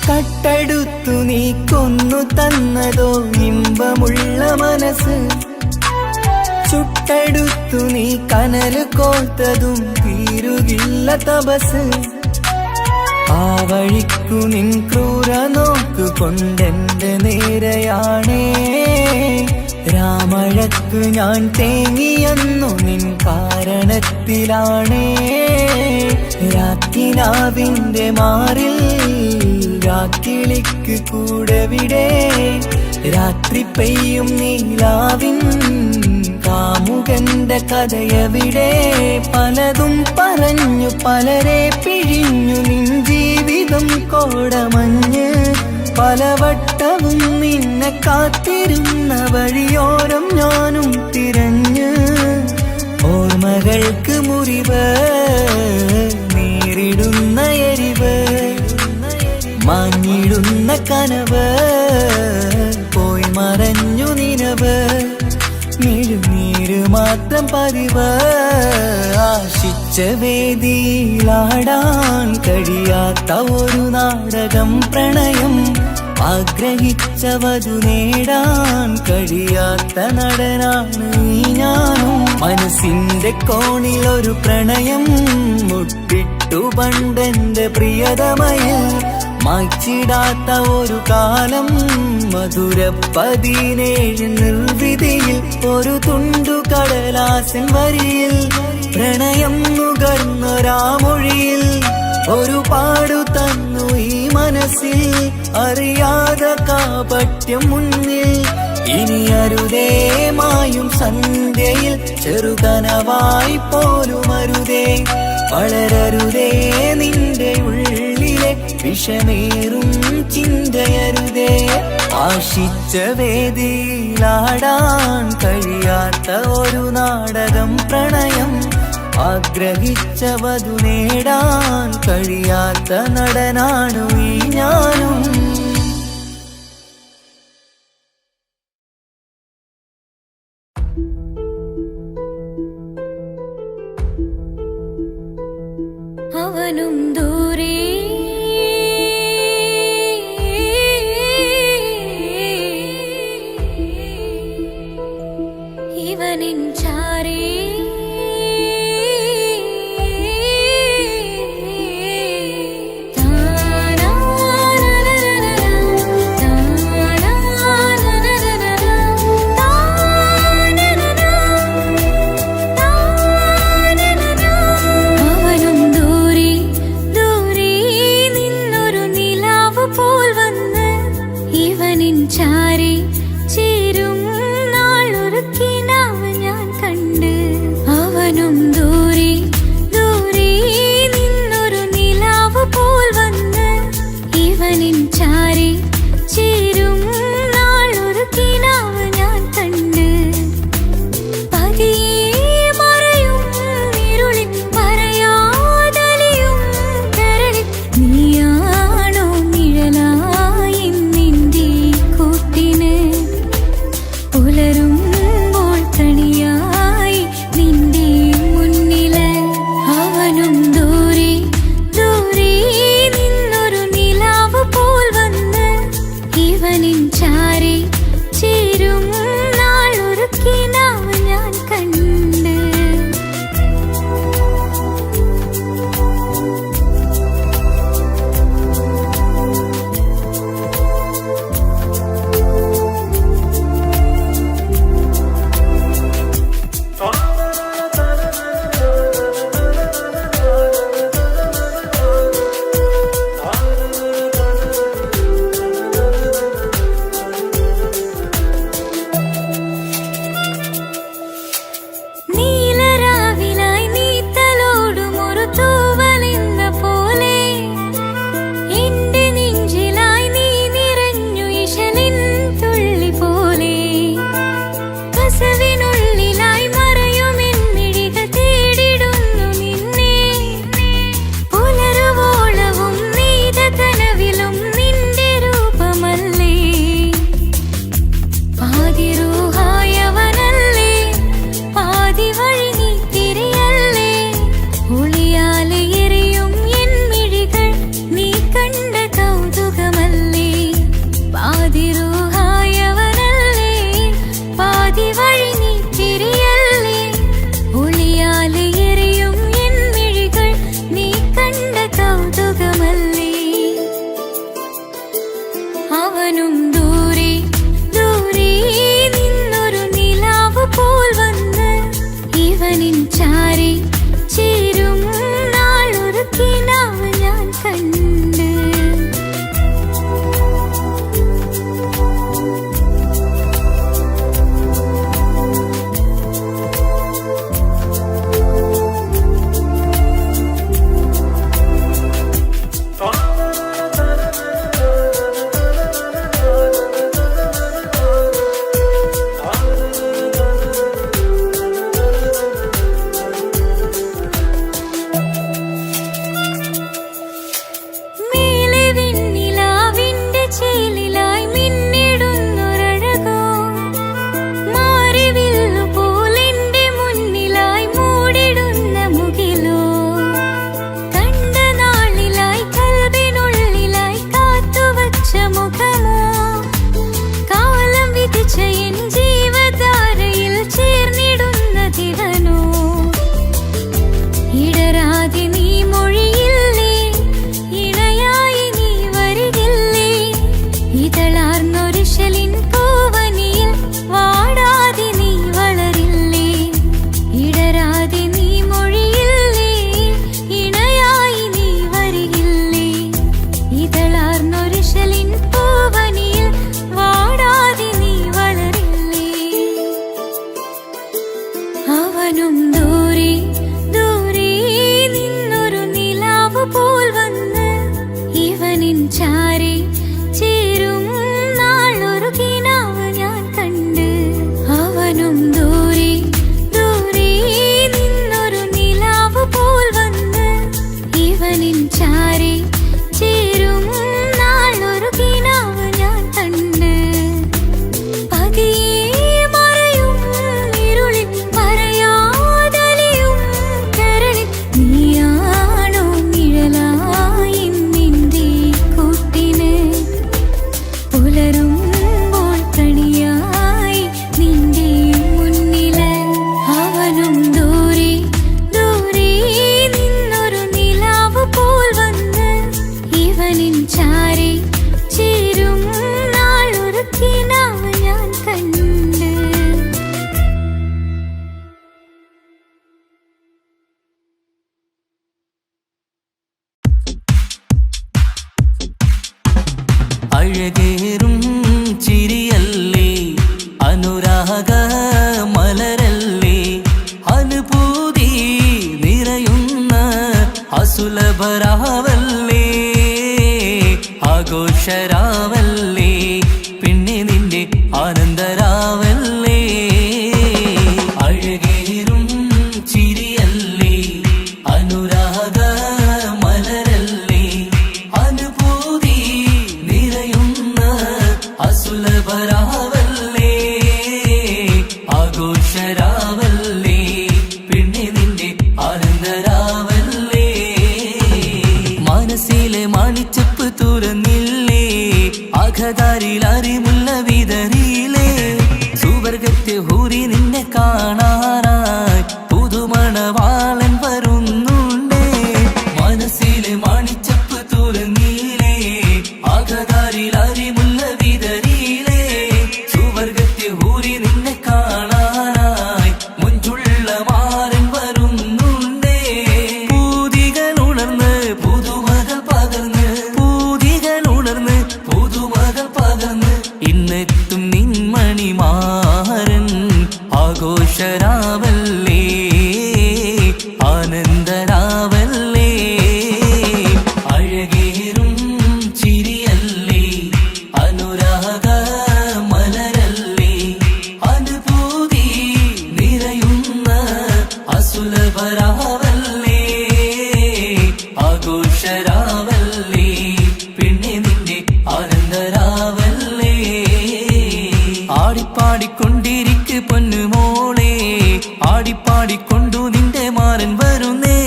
കട്ടെടുത്തു നീ കൊന്നു തന്നതോ ഇമ്പമുള്ള മനസ്സ്. ചുട്ടെടുത്തു നീ കനല് കോർത്തതും തീരുകില്ല തപസ്. ആ വഴിക്കു നിൻ ക്രൂര നോക്കു കൊണ്ടെന്റെ നേരെയാണേ. രാമഴക്ക് ഞാൻ തേങ്ങിയെന്നു നിൻ കാരണത്തിലാണേ. രാത്തിനാവിന്റെ മാറിൽ രാക്കിളിക്ക് കൂടെവിടെ. രാത്രി പെയ്യും നീലാവിൻ കാമുകന്റെ കഥയവിടെ. പലതും പറഞ്ഞു പലരെ പിഴിഞ്ഞു നിൻ ജീവിതം കോടമഞ്ഞ്. പലവട്ടവും നിന്നെ കാത്തിരുന്ന വഴിയോരം ഞാനും തിരഞ്ഞ്. ഓർമ്മകൾക്ക് മുറിവ് നേരിടുന്ന എരിവ് മാഞ്ഞിടുന്ന കനവ് പോയി മറഞ്ഞു നിനവ് നീര് മാത്രം പതിവ്. ആശിച്ച വേദിയിലാടാൻ കഴിയാത്ത ഒരു നാടകം പ്രണയം. ആഗ്രഹിച്ച വധു നേടാൻ കഴിയാത്ത നടനാണ് ഈ ഞാനും. മനസ്സിന്റെ കോണിൽ ഒരു പ്രണയം മുട്ടിട്ടു പണ്ടെന്റെ പ്രിയതമയിൽ. മായ്ച്ചിടാത്ത ഒരു കാലം മധുര 17 നിർവിധിയിൽ. ഒരു തുണ്ടു കടലാസൻ വരിയിൽ പ്രണയം നുകർന്നൊരാമൊഴിയിൽ. ഒരു പാടു തന്നു ഈ മനസ്സിൽ അറിയാതെ കാപട്യം മുന്നിൽ. ഇനി അരുതേ മായും സന്ധ്യയിൽ ചെറുകനവായി പോലും അരുതേ. വളരരുതേ നിന്റെ ഉള്ളിലെ വിഷമേറും ചിന്തയരുതേ. ആശിച്ച വേദിയിലാടാൻ കഴിയാത്ത ഒരു നാടകം പ്രണയം. ആഗ്രഹിച്ച വധു നേടാൻ കഴിയാത്ത നടനാണു ഈ ഞാനും. അവനും ദൂരെ ഇവനിൻ ചാരേ. നീയാണോ നിഴലായി നിന്റെ കൂട്ടിന് വാർച്ചയിലായി മിന്നിടുന്നൊരഴകോ മാറിവില്ലു പോലെന്റെ മുന്നിലായി മൂടിടുന്ന മുകിലോ കണ്ട നാളിലായി കൽബിനുള്ളിലായി കാത്തുവച്ച മുഖമോ കാലം വിധിച്ച എൻ ജീവധാരയിൽ ചേർന്നിടുന്ന തിടനോ ഇടരാതെ നീ മൊഴിയില്ലേ ഇണയായി നീ വരികില്ലേ ഇതളാർന്നൊരിശലിൻ പൂവനിയിൽ വാടാതെ നീ വളരില്ലേ ഇടരാതെ നീ മൊഴിയില്ലേ ഇണയായി നീ വരികില്ലേ ഇതളാർന്നൊരിശലിൻ പൂവനിയിൽ വാടാതെ നീ വളരില്ലേ അവനും ദൂരെ ദൂരെ നിന്നൊരു നിലാവ് പോൽ വന്ന് ഇവനിൻ ചാരെ ചേരും നാളൊരു കിനാവ് ഞാൻ കണ്ട് അവനും ദൂരെ ദൂരെ നിന്നൊരു നിലാവ് പോൽ വന്ന് ഇവനിൻ ചാരെ ചേരും നാളൊരു കിനാവ് ഞാൻ കണ്ട് പതിയെ മറയും ഇരുളിൽ പറയാതലിയും കരളിൽ നീയാണോ നിഴലായി നിന്റെ കൂട്ടിന് പുലരുമ്പോൾ കണിയായി നിന്റെ മുന്നില് അവനും ദൂരെ ദൂരെ നിന്നൊരു നിലാവ് പോൽ വന്ന് ഇവനിൻ ചാരെ ചേരും നാളൊരു കിനാവ് ഞാൻ കണ്ട് അഴകേറും ചിരിയല്ലേ അനുരാഗ മലരല്ലേ അനുഭൂതി നിറയുന്ന അസുലഭരാവല്ലേ ആഘോഷരാവല്ലേ പിന്നെ നിന്റെ ആനന്ദരാവല്ലേ അഴകേറും ചിരിയല്ലേ അനുരാഗ മലരല്ലേ അനുഭൂതി നിറയുന്ന അസുലഭരാവല്ലേ ആഘോഷരാവല്ലേ പിന്നെ നിന്റെ ആനന്ദരാവല്ലേ മനസ്സിലെ മാണിച്ചപ്പ് തുറന്നില്ലേ അഖദാരിൽ അറിമുള്ള വിതറിയില്ലേ സുവർഗത്തെ ഹൂരി നിന്നെ കാണാനായി പുതുമണവാളൻ വരുന്നുണ്ടേ മനസ്സിലെ മാണിച്ചപ്പ് തുറന്നില്ലേ അഖദാരിൽ അറിമുള്ള വിതറിയില്ലേ സുവർഗത്തെ ഹൂരി നിന്നെ കാണാനായി മുഞ്ചുള്ള മാരൻ വരുന്നുണ്ടേ പൂതികൾ ഉണർന്ന് പുതുമകൾ പകർന്ന് പൂതികൾ ഉണർന്ന് പുതുമകൾ പകർന്ന് ഇന്നെത്തും നിൻമണിമാരൻ ആഘോഷരാവല്ലേ ആനന്ദരാവല്ലേ അഴകേറും ചിരിയല്ലേ അനുരാഗ മലരല്ലേ അനുഭൂതി നിറയുന്ന അസുലഭരാവല്ലേ ആഘോഷരാവല്ലേ പിന്നെ നിന്റെ ആനന്ദരാവല്ലേ ആടിപ്പാടിക്കൊണ്ടിരിക്ക് പൊന്നുമോളെ ആടിപ്പാടിക്കൊണ്ടു നിന്റെ മാരൻ വരുന്നേ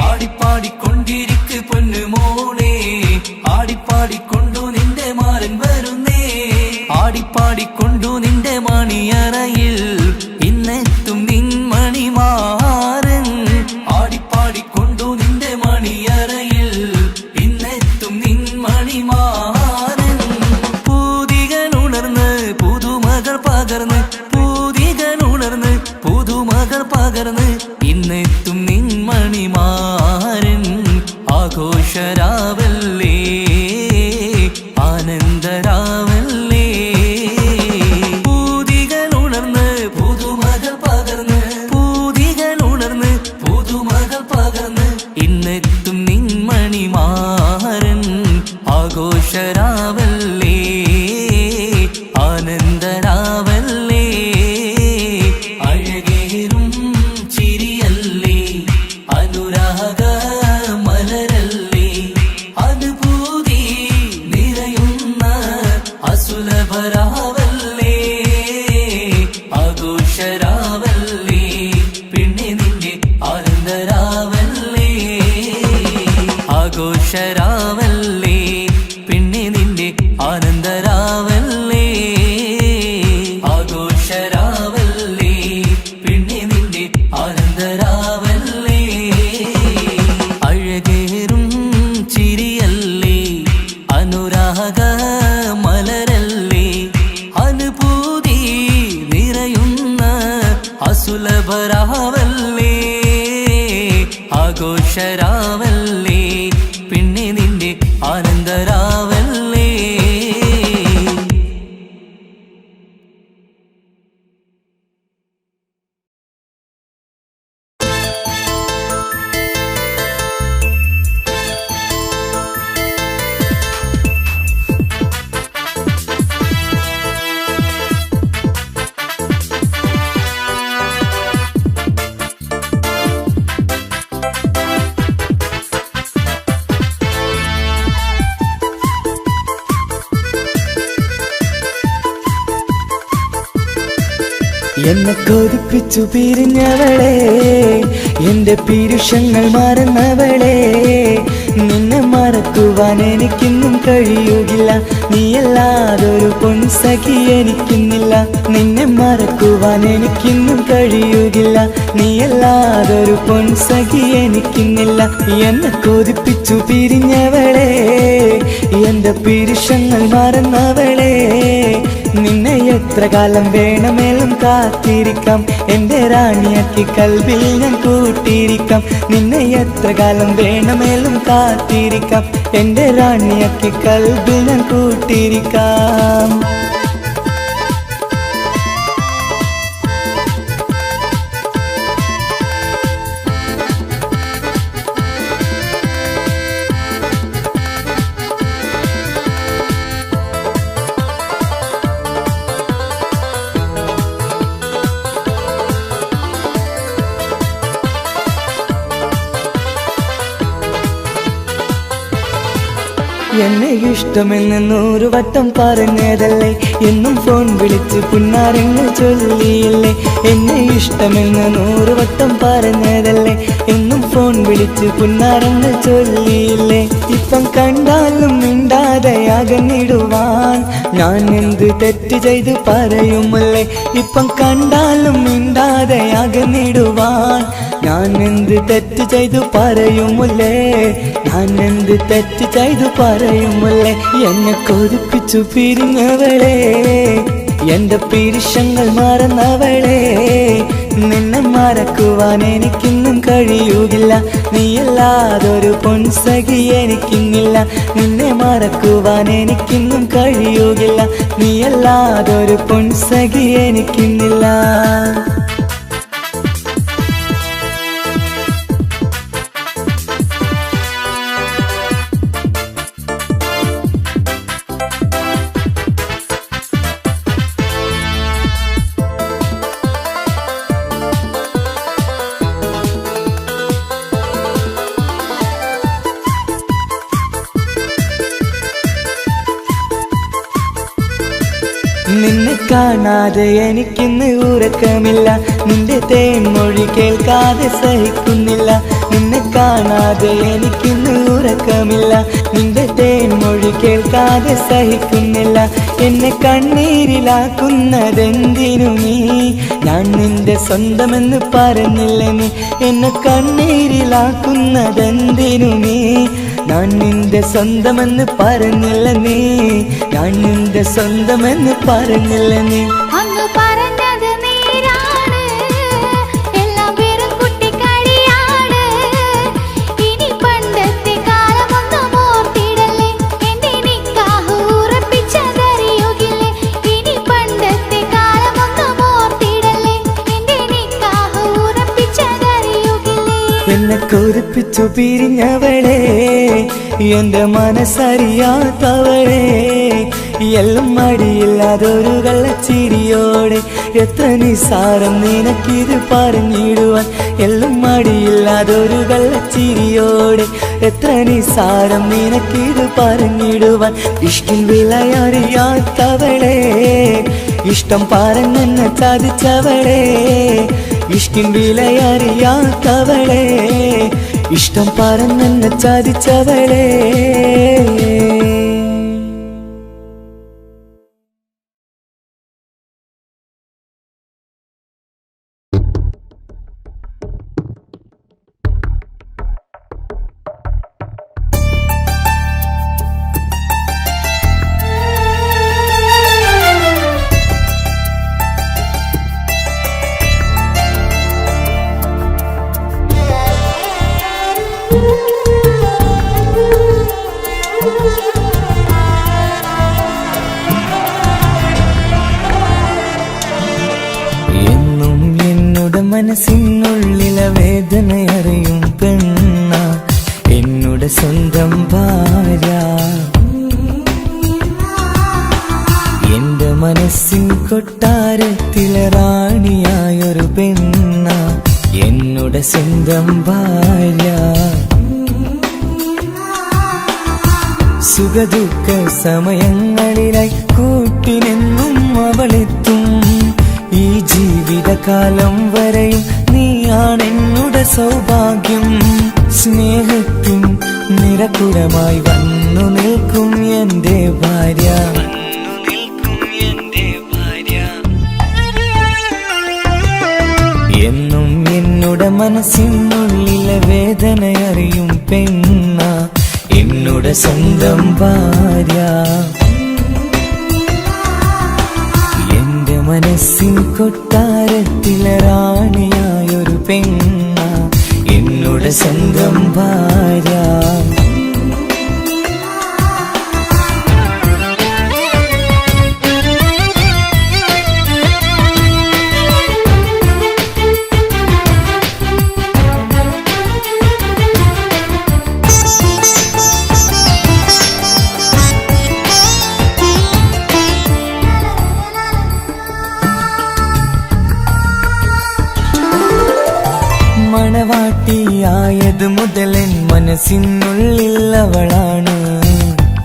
ആടിപ്പാടിക്കൊണ്ടിരിക്ക് പൊന്നുമോളെ ആടിപ്പാടിക്കൊണ്ടു നിന്റെ മാരൻ വരുന്നേ ആടിപ്പാടിക്കൊണ്ടു നിന്റെ മണിയറയിൽ ഇന്നെത്തും നിൻമണിമാരൻ ആടിപ്പാടിക്കൊണ്ടു നിന്റെ മണിയറയിൽ ഇന്നെത്തും നിൻമണിമാരൻ പൂതികൾ ഉണർന്ന് പുതുമകൾ പകർന്ന് പൂതികൾ ഉണർന്ന് പുതുമകൾ പകർന്ന് ഇന്നെത്തും നിൻമണിമാരൻ ആഘോഷരാവല്ലേ ആനന്ദരാവല്ലേ പൂതികൾ ഉണർന്ന് പുതുമകൾ പകർന്ന് പൂതികൾ ഉണർന്ന് പുതുമകൾ പകർന്ന് ഇന്നെത്തും നിൻമണിമാരൻ ആഘോഷരാവല്ലേ ആനന്ദരാവല്ലേ അഴകേറും ചിരിയല്ലേ അനുരാഗ മലരല്ലേ അനുഭൂതി ആഘോഷരാവല്ലേ പിന്നെ നിന്റെ ആനന്ദരാവല്ലേ ആഘോഷരാവല്ലേ പിന്നെ നിന്റെ ആനന്ദരാവല്ലേ അഴകേറും ചിരിയല്ലേ അനുരാഗ മലരല്ലേ അനുഭൂതി നിറയുന്ന അസുലഭരാവല്ലേ ആഘോഷരാവല്ലേ പിന്നെ നിന്റെ ആനന്ദരാവല്ലേ എന്നെ കൊതിപ്പിച്ചു പിരിഞ്ഞവളെ എന്റെ പീരുഷങ്ങൾ മറന്നവളെ നിന്നെ മറക്കുവാൻ എനിക്കിന്നും കഴിയുകില്ല നീയല്ലാതൊരു പൊൻസഖി എനിക്കിന്നില്ല നിന്നെ മറക്കുവാൻ എനിക്കിന്നും കഴിയുകില്ല നീയല്ലാതൊരു പൊൻസഖി എനിക്കിന്നില്ല എന്നെ കൊതിപ്പിച്ചു പിരിഞ്ഞവളെ എന്റെ പീരുഷങ്ങൾ മറന്നവളെ നിന്നെ എത്ര കാലം വേണമെങ്കിലും കാത്തിരിക്കാം എന്റെ റാണിയാക്കി കൽവിൽ ഞാൻ കൂട്ടിയിരിക്കാം നിന്നെ എത്ര കാലം വേണമെങ്കിലും കാത്തിരിക്കാം എന്റെ റാണിയാക്കി കൽവിൽ ഞാൻ കൂട്ടിയിരിക്കാം എന്നെ ഇഷ്ടമെന്ന് 100 വട്ടം പറഞ്ഞതല്ലേ എന്നും ഫോൺ വിളിച്ച് പുന്നാരങ്ങൾ ചൊല്ലിയില്ലേ എന്നെ ഇഷ്ടമെന്ന് 100 വട്ടം പറഞ്ഞതല്ലേ എന്നും ഫോൺ വിളിച്ച് പുന്നാരങ്ങൾ ചൊല്ലിയില്ലേ ഇപ്പം കണ്ടാലും മിണ്ടാതെ അകന്നിടുവാൻ ഞാൻ എന്ത് തെറ്റ് ചെയ്ത് പറയുമല്ലേ ഇപ്പം കണ്ടാലും മിണ്ടാതെ അകന്നിടുവാൻ ഞാൻ എന്ത് തെറ്റ് ചെയ്തു പറയുമല്ലേ ഞാൻ എന്ത് തെറ്റ് ചെയ്തു പറയുമല്ലേ എന്നെ കൊതിപ്പിച്ചു പിരിഞ്ഞവളെ എന്റെ പീരുഷങ്ങൾ മറന്നവളെ നിന്നെ മറക്കുവാൻ എനിക്കിന്നും കഴിയുകില്ല നീയല്ലാതൊരു പൊൻസഖി എനിക്കിന്നില്ല നിന്നെ മറക്കുവാൻ എനിക്കിന്നും കഴിയുകില്ല നീയല്ലാതൊരു പൊൻസഖി എനിക്കിന്നില്ല നിന്നെ കാണാതെ എനിക്കിന്ന് ഉറക്കമില്ല നിന്റെ തേൻമൊഴി കേൾക്കാതെ സഹിക്കുന്നില്ല നിന്നെ കാണാതെ എനിക്കിന്ന് ഉറക്കമില്ല നിന്റെ തേൻമൊഴി കേൾക്കാതെ സഹിക്കുന്നില്ല എന്നെ കണ്ണീരിലാക്കുന്നതെന്തിനു നീ ഞാൻ നിന്റെ സ്വന്തമെന്ന് പറഞ്ഞില്ല നീ എന്നെ കണ്ണീരിലാക്കുന്നതെന്തിനു നീ ഞാൻ നിന്റെ സ്വന്തമെന്ന് പറഞ്ഞില്ല നീ ഞാൻ നിന്റെ സ്വന്തമെന്ന് പറഞ്ഞില്ല നീ അന്ന് പറഞ്ഞത് നേരാണ് എല്ലാം വെറും കുട്ടിക്കളിയാണ് ഇനി പണ്ടത്തെ കാലമൊന്നും ഓർത്തിടല്ലേ എന്റെ നിക്കാഹ് ഉറപ്പിച്ചതറിയുകില്ലേ ഇനി പണ്ടത്തെ കാലമൊന്നും ഓർത്തിടല്ലേ എന്റെ നിക്കാഹ് ഉറപ്പിച്ചതറിയുകില്ലേ എന്നെ കൊതിപ്പിച്ചു പിരിഞ്ഞവളെ എന്റെ മനസ്സറിയാത്തവളെ എല്ലാം മടിയില്ലാതൊരു കള്ളച്ചിരിയോടെ എത്ര നിസാരം നിനക്കിത് പറഞ്ഞിടുവാൻ എല്ലാം മടിയില്ലാതൊരു കള്ളച്ചിരിയോടെ എത്ര നിസാരം നിനക്കിത് പറഞ്ഞിടുവാൻ ഇഷ്കിൻ വിലയറിയാത്തവളെ ഇഷ്ടം പറഞ്ഞെന്നെ ചതിച്ചവളെ ഇഷ്കിൻ വിലയറിയാത്തവളെ ഇഷ്ടം പറഞ്ഞെന്നെ ചതിച്ചവളേ. എന്നും എന്നോട് മനസ്സിനുള്ളിലെ വേദനയറിയും പെണ്ണ എന്നോട് സ്വന്തം ഭാര്യ. എന്റെ മനസ്സിൻ കൊട്ടാരത്തിലെ റാണിയായൊരു പെണ്ണ എന്നോട് സ്വന്തം ഭാര്യ. സുഖദുഃഖ സമയങ്ങളിലായി കൂട്ടിനെന്നും അവളെത്തും. ഈ ജീവിതകാലം വരെയും നീയാണെന്നുടെ സൗഭാഗ്യം. സ്നേഹത്തിൻ നിറകുടമായി വന്നു നിൽക്കും എന്റെ ഭാര്യ. എന്നും എന്നോട് മനസ്സിനുള്ളിലെ വേദനയറിയും പെണ്ണ എന്നോട് സ്വന്തം ഭാര്യ. എന്റെ മനസ്സിൻ കൊട്ടാരത്തിലെ റാണിയായൊരു പെണ്ണ എന്നോട് സ്വന്തം ഭാര്യ. മണവാട്ടിയായത് മുതലൻ മനസ്സിനുള്ളിൽ അവളാണ്.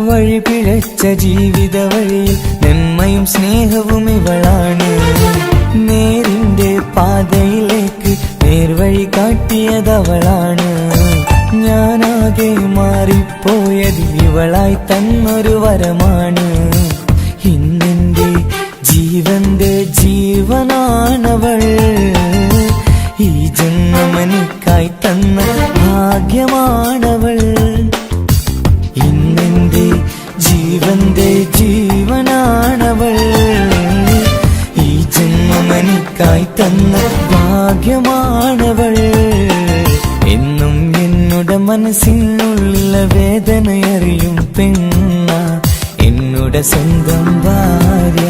വഴി പിഴച്ച ജീവിത വഴിയിൽ നന്മയും സ്നേഹവും ഇവളാണ്. നേരിന്റെ പാതയിലേക്ക് നേർവഴി കാട്ടിയതവളാണ്. ഞാനാകെ മാറിപ്പോയത് ഇവളായി തന്നൊരു വരമാണ്. ഇന്നെന്റെ ജീവന്റെ ജീവനാണവൾ. ഈ ജന്മമെനിക്കായി തന്ന ഭാഗ്യമാണവൾ. ഇന്നെന്റെ ജീവന്റെ ജീവനാണവൾ. ഈ ജന്മമെനിക്കായി തന്ന ഭാഗ്യമാണവൾ. എന്നും എന്നോട് മനസ്സിനുള്ളിലെ വേദനയറിയും പെണ്ണ എന്നോട് സ്വന്തം ഭാര്യ.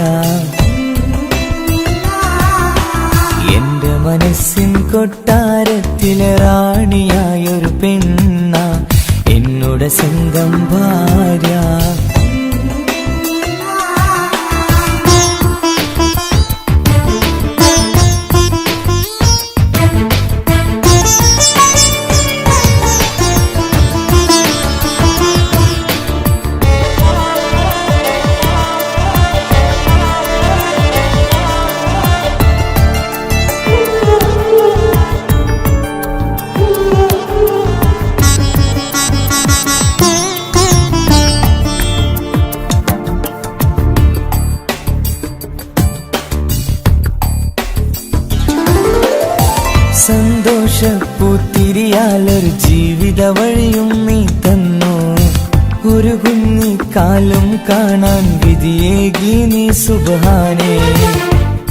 എന്റെ മനസ്സിൻ കൊട്ടാരത്തിലെ റാണിയായൊരു പെണ്ണ എന്നോട് സ്വന്തം ഭാര്യ. സന്തോഷപ്പൂത്തിരിയാലൊരു ജീവിത വഴിയും നീ തന്നു. ഒരു കുഞ്ഞിക്കാലും കാണാൻ വിധിയേകി നീ സുബ്ഹാനേ.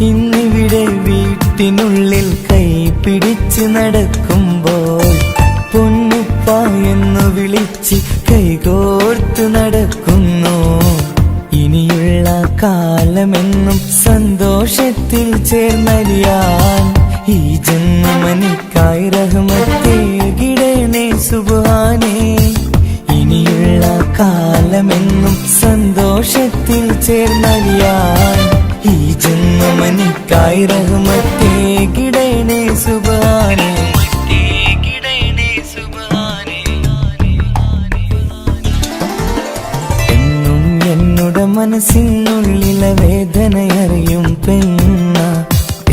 ഇന്നിവിടെ വീട്ടിനുള്ളിൽ കൈ പിടിച്ച് നടക്കുമ്പോൾ പൊന്നുപ്പ എന്നു വിളിച്ച് കൈകോർത്ത് നടക്കുന്നു. ഇനിയുള്ള കാലമെന്നും സന്തോഷത്തിൽ ചേർന്നലിയാൻ ഈ ജന്മനിക്കായി റഹ്മത്തേകിടണേ സുബ്ഹാനേ. ഇനിയുള്ള കാലമെന്നും സന്തോഷത്തിൽ ചേർന്നലിയാൻ ഈ ജന്മനിക്കായി റഹ്മത്തേകിടണേ സുബ്ഹാനേ. എന്നും എന്നോട് മനസ്സിനുള്ളിലെ വേദനയറിയും പെണ്ണ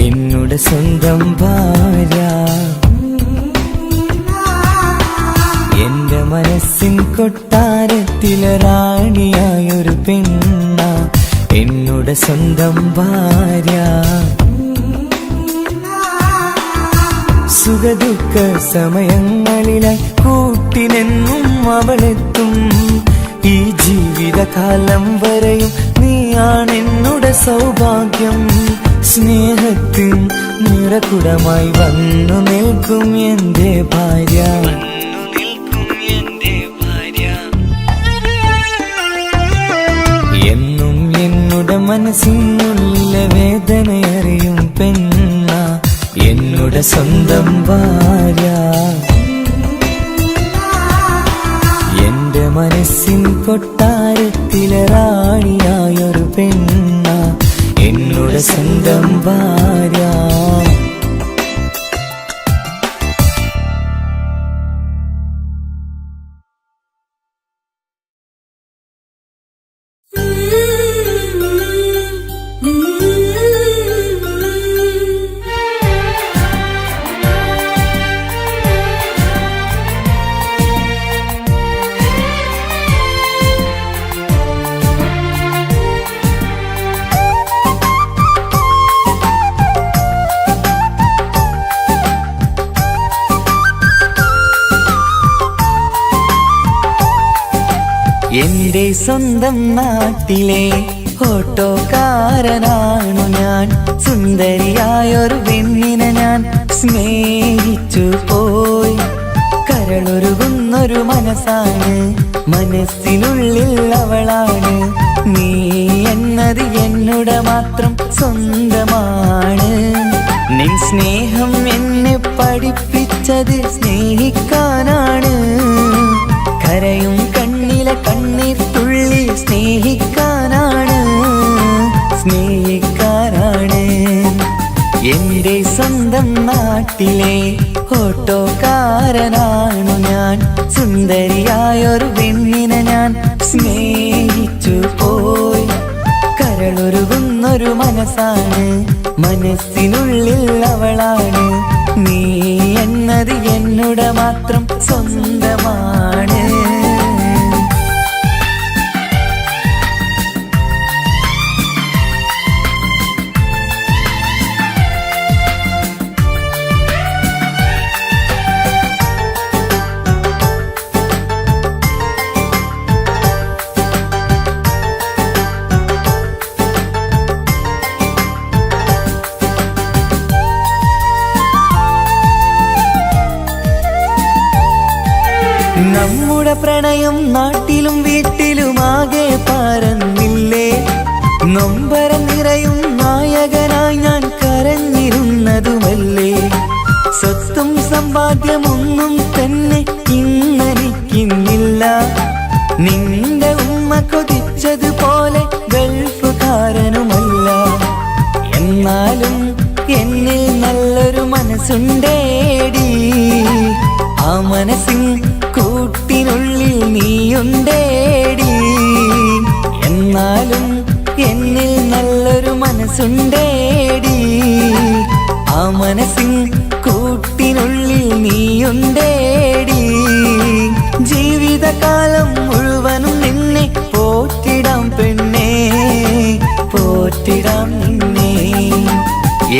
എന്നോട് സ്വന്തം ഭാര്യ. കൊട്ടാരത്തിലെ റാണിയായൊരു പെണ്ണ എന്നുടെ സ്വന്തം ഭാര്യ. സുഖദുഃഖ സമയങ്ങളിലായി കൂട്ടിനെന്നും അവളെത്തും. ഈ ജീവിതകാലം വരെയും നീയാണെന്നുടെ സൗഭാഗ്യം. സ്നേഹത്തിൻ നിറകുടമായി വന്നു നിൽക്കും എന്റെ ഭാര്യ. എന്നും എന്നുടെ മനസ്സിനുള്ള വേദനയറിയും പെണ്ണ എന്നുടെ സ്വന്തം ഭാര്യ. എന്റെ മനസ്സിൻ കൊട്ടാരത്തിലെ റാണിയായൊരു പെണ്ണ എന്നുടെ സ്വന്തം ഭാര്യ. എന്റെ സ്വന്തം നാട്ടിലെ ഓട്ടോക്കാരനാണു ഞാൻ. സുന്ദരിയായൊരു പെണ്ണിനെ ഞാൻ സ്നേഹിച്ചു പോയി. കരളൊരുകുന്നൊരു മനസ്സാണ്, മനസ്സിനുള്ളിൽ അവളാണ്. നീ എന്നത് എന്നുടെ മാത്രം സ്വന്തമാണ്. നിൻ സ്നേഹം എന്നെ പഠിപ്പിച്ചത് സ്നേഹിക്കാനാണ്. കരയും കണ്ണിലെ കണ്ണീർ തുള്ളി സ്നേഹിക്കാനാണ്, സ്നേഹിക്കാനാണ്. എന്റെ സ്വന്തം നാട്ടിലെ ഓട്ടോക്കാരനാണു ഞാൻ. സുന്ദരിയായൊരു പെണ്ണിനെ ഞാൻ സ്നേഹിച്ചു പോയി. കരളൊരുകുന്നൊരു മനസ്സാണ്, മനസ്സിനുള്ളിൽ അവളാണ്. നീ എന്നത് എന്നുടെ മാത്രം സ്വന്തമാണ്. നമ്മുടെ പ്രണയം നാട്ടിലും വീട്ടിലുമാകെ പരന്നില്ലേ. നൊമ്പരം നിറയും നായകനായി ഞാൻ കരഞ്ഞിരുന്നതുമല്ലേ. സ്വത്തും സമ്പാദ്യമൊന്നും തന്നെ ഇന്നെനിക്കിന്നില്ല. നിന്റെ ഉമ്മ കൊതിച്ചതുപോലെ ഗൾഫുകാരനുമല്ല. എന്നാലും എന്നിൽ നല്ലൊരു മനസ്സുണ്ടേടി. ആ മനസ്സിൻ കൂട്ടിനുള്ളിൽ നീയുണ്ടേടി. എന്നാലും എന്നിൽ നല്ലൊരു മനസ്സുണ്ടേടി. ആ മനസ്സിൻ കൂട്ടിനുള്ളിൽ നീയുണ്ടേടി. ജീവിതകാലം മുഴുവനും നിന്നെ പോറ്റിടാം പെണ്ണേ, പോറ്റിടാം നിന്നെ.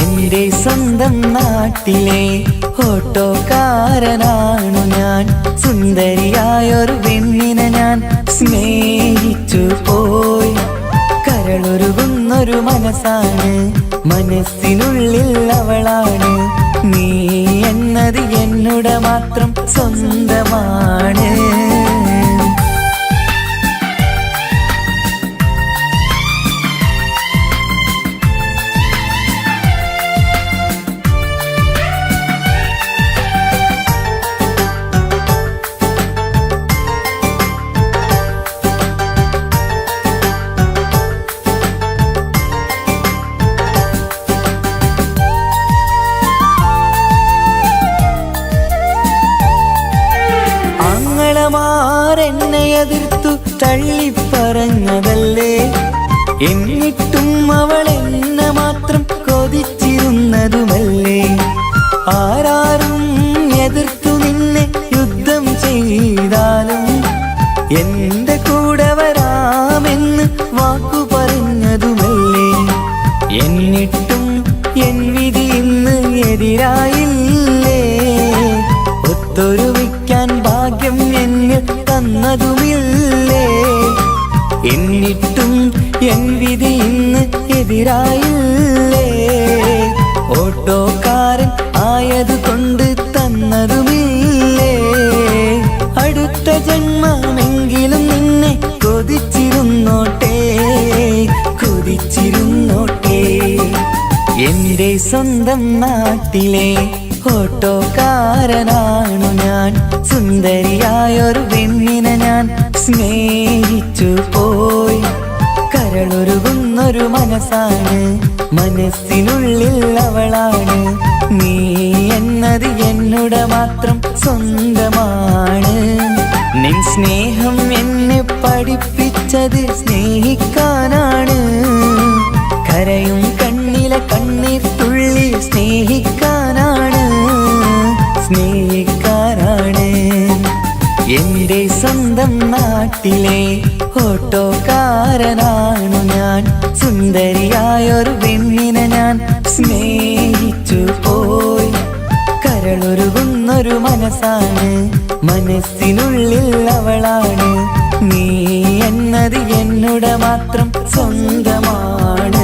എന്റെ സ്വന്തം നാട്ടിലെ ഓട്ടോക്കാരനാണു ഞാൻ. സുന്ദരിയായൊരു പെണ്ണിനെ ഞാൻ സ്നേഹിച്ചു പോയി. കരളൊരുകുന്നൊരു മനസ്സാണ്, മനസ്സിനുള്ളിൽ അവളാണ്. നീ എന്നത് എന്നുടെ മാത്രം സ്വന്തമാണ്. എന്നെ എതിർത്തു തള്ളിപ്പറഞ്ഞതല്ലേ. എന്നിട്ടും അവൾ എന്നെ മാത്രം കൊതിച്ചിരുന്നതുമല്ലേ. ആരാരും എതിർത്തു നിന്നെ യുദ്ധം ചെയ്താലും കൂടെ വരാമെന്ന് വാക്കു പറഞ്ഞതുമല്ലേ. എന്നിട്ടും എൻ വിധി ഇന്ന് എതിരായില്ലേ. ഒത്തൊരുമിക്കാൻ ഭാഗ്യം എന്നിൽ തന്നതുമില്ലേ. എന്നിട്ടും എൻ വിധി ഇന്ന് എതിരായില്ലേ. ഓട്ടോക്കാരൻ ആയതുകൊണ്ട് തന്നതുമില്ലേ. അടുത്ത ജന്മമെങ്കിലും നിന്നെ കൊതിച്ചിരുന്നോട്ടെ, കൊതിച്ചിരുന്നോട്ടെ. എന്റെ സ്വന്തം നാട്ടിലെ ഓട്ടോക്കാരനാണു ഞാൻ. സുന്ദരിയായൊരു പെണ്ണിനെ ഞാൻ സ്നേഹിച്ചു പോയി. കരളൊരുകുന്നൊരു മനസ്സാണ്, മനസ്സിനുള്ളിൽ അവളാണ്. നീ എന്നത് എന്നുടെ മാത്രം സ്വന്തമാണ്. നിൻ സ്നേഹം എന്നെ പഠിപ്പിച്ചത് സ്നേഹിക്കാനാണ്. കരയും കണ്ണിലെ കണ്ണീർ തുള്ളി സ്നേഹിക്കാനാണ്, സ്നേഹിക്കാനാണ്. എന്റെ സ്വന്തം നാട്ടിലെ ഓട്ടോക്കാരനാണു ഞാൻ. സുന്ദരിയായൊരു പെണ്ണിനെ ഞാൻ സ്നേഹിച്ചു പോയി. കരളൊരുകുന്നൊരു മനസ്സാണ്, മനസ്സിനുള്ളിൽ അവളാണ്. നീ എന്നത് എന്നുടെ മാത്രം സ്വന്തമാണ്.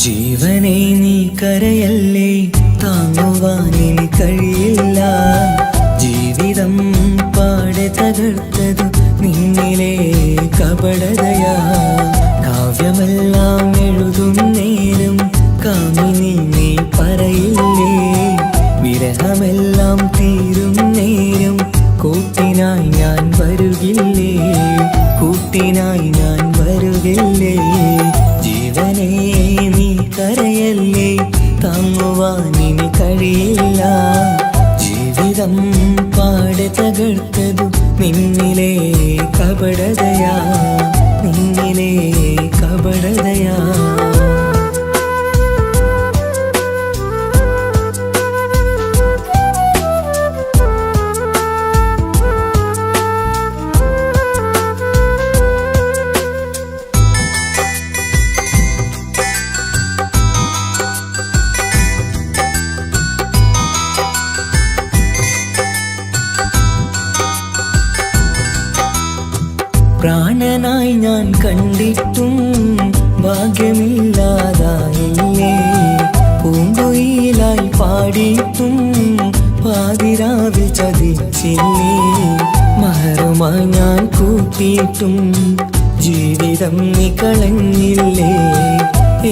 ജീവനെ നീ കരയല്ലേ, താങ്ങുവാനിനി കഴിയില്ല. ജീവിതം പാടെ തകർത്തത് നിന്നിലെ കപടതയാ. കാവ്യമെല്ലാം എഴുതും നേരം കാമിനി നീ പറയില്ലേ. വിരഹമെല്ലാം തീരും നേരം കൂട്ടിനായി ഞാൻ വരുകില്ലേ, കൂട്ടിനായി ഞാൻ വരുകില്ലേ. ജീവനെ നീ കരയല്ലേ, താങ്ങുവാനിനി കഴിയില്ല. ജീവിതം പാടെ തകർത്തതു നിന്നിലെ കപടതയാ, നിന്നിലെ കപടതയാ. പ്രാണനായി ഞാൻ കണ്ടിട്ടും ഭാഗ്യമില്ലാതായില്ലേ. പൂങ്കുയിലായി പാടിയിട്ടും പാതിരാവിൽ ചതിച്ചില്ലേ. മഹറുമായി ഞാൻ കൂട്ടിയിട്ടും ജീവിതം നീ കളഞ്ഞില്ലേ.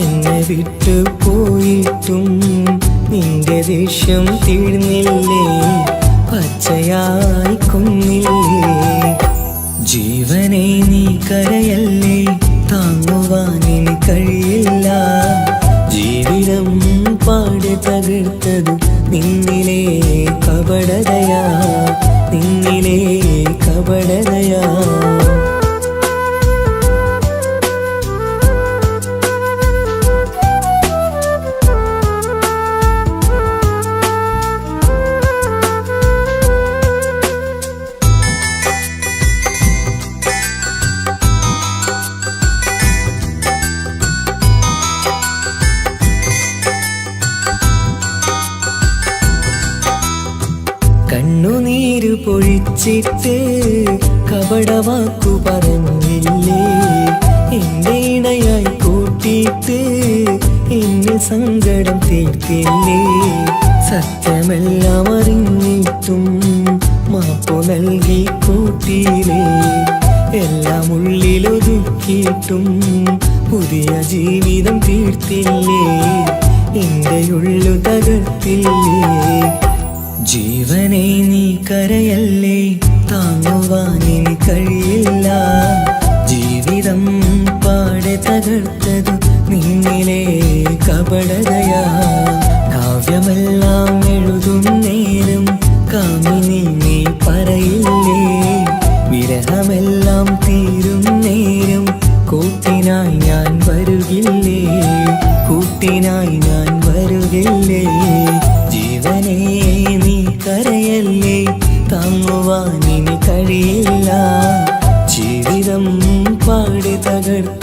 എന്നെ വിട്ടു പോയിട്ടും നിന്റെ ദേഷ്യം തീർന്നില്ലേ, പച്ചയായി കൊന്നില്ലേ. ജീവനെ നീ കരയല്ലേ, താങ്ങുവാനിനി കഴിയില്ല. ജീവിതം പാടെ തകർത്തത് നിന്നിലെ കപടതയാ, നിന്നിലെ കപടതയാ. കണ്ണുനീര് പൊഴിച്ചിട്ട് കപടവാക്കു പറഞ്ഞില്ലേ. എന്റെ ഇണയായി കൂട്ടിയിട്ട് എന്നെ സങ്കടം തീർത്തില്ലേ. സത്യമെല്ലാം അറിഞ്ഞിട്ടും മാപ്പു നൽകി കൂട്ടിയില്ലേ. എല്ലാം ഉള്ളിലൊതുക്കിയിട്ടും പുതിയ ജീവിതം തീർത്തില്ലേ. എന്റെ ഉള്ളു തകർത്തില്ലേ. ജീവനെ നീ കരയല്ലേ, താങ്ങുവാനിനി കഴിയില്ല. ജീവിതം പാടെ തകർത്തതു നിന്നിലെ കപടതയാ. കാവ്യമെല്ലാം എഴുതും നേരം കാമിനി നീ പറയില്ലേ, വിരഹമെല്ലാം തീരും നേരം കൂട്ടിനായി ഞാൻ വരുകില്ലേ, കൂട്ടിനായി ഞാൻ വരുകില്ലേ. ജീവനെ നീ കരയല്ലേ, താങ്ങുവാനിനി കഴിയില്ല. ജീവിതം പാടി തകർത്ത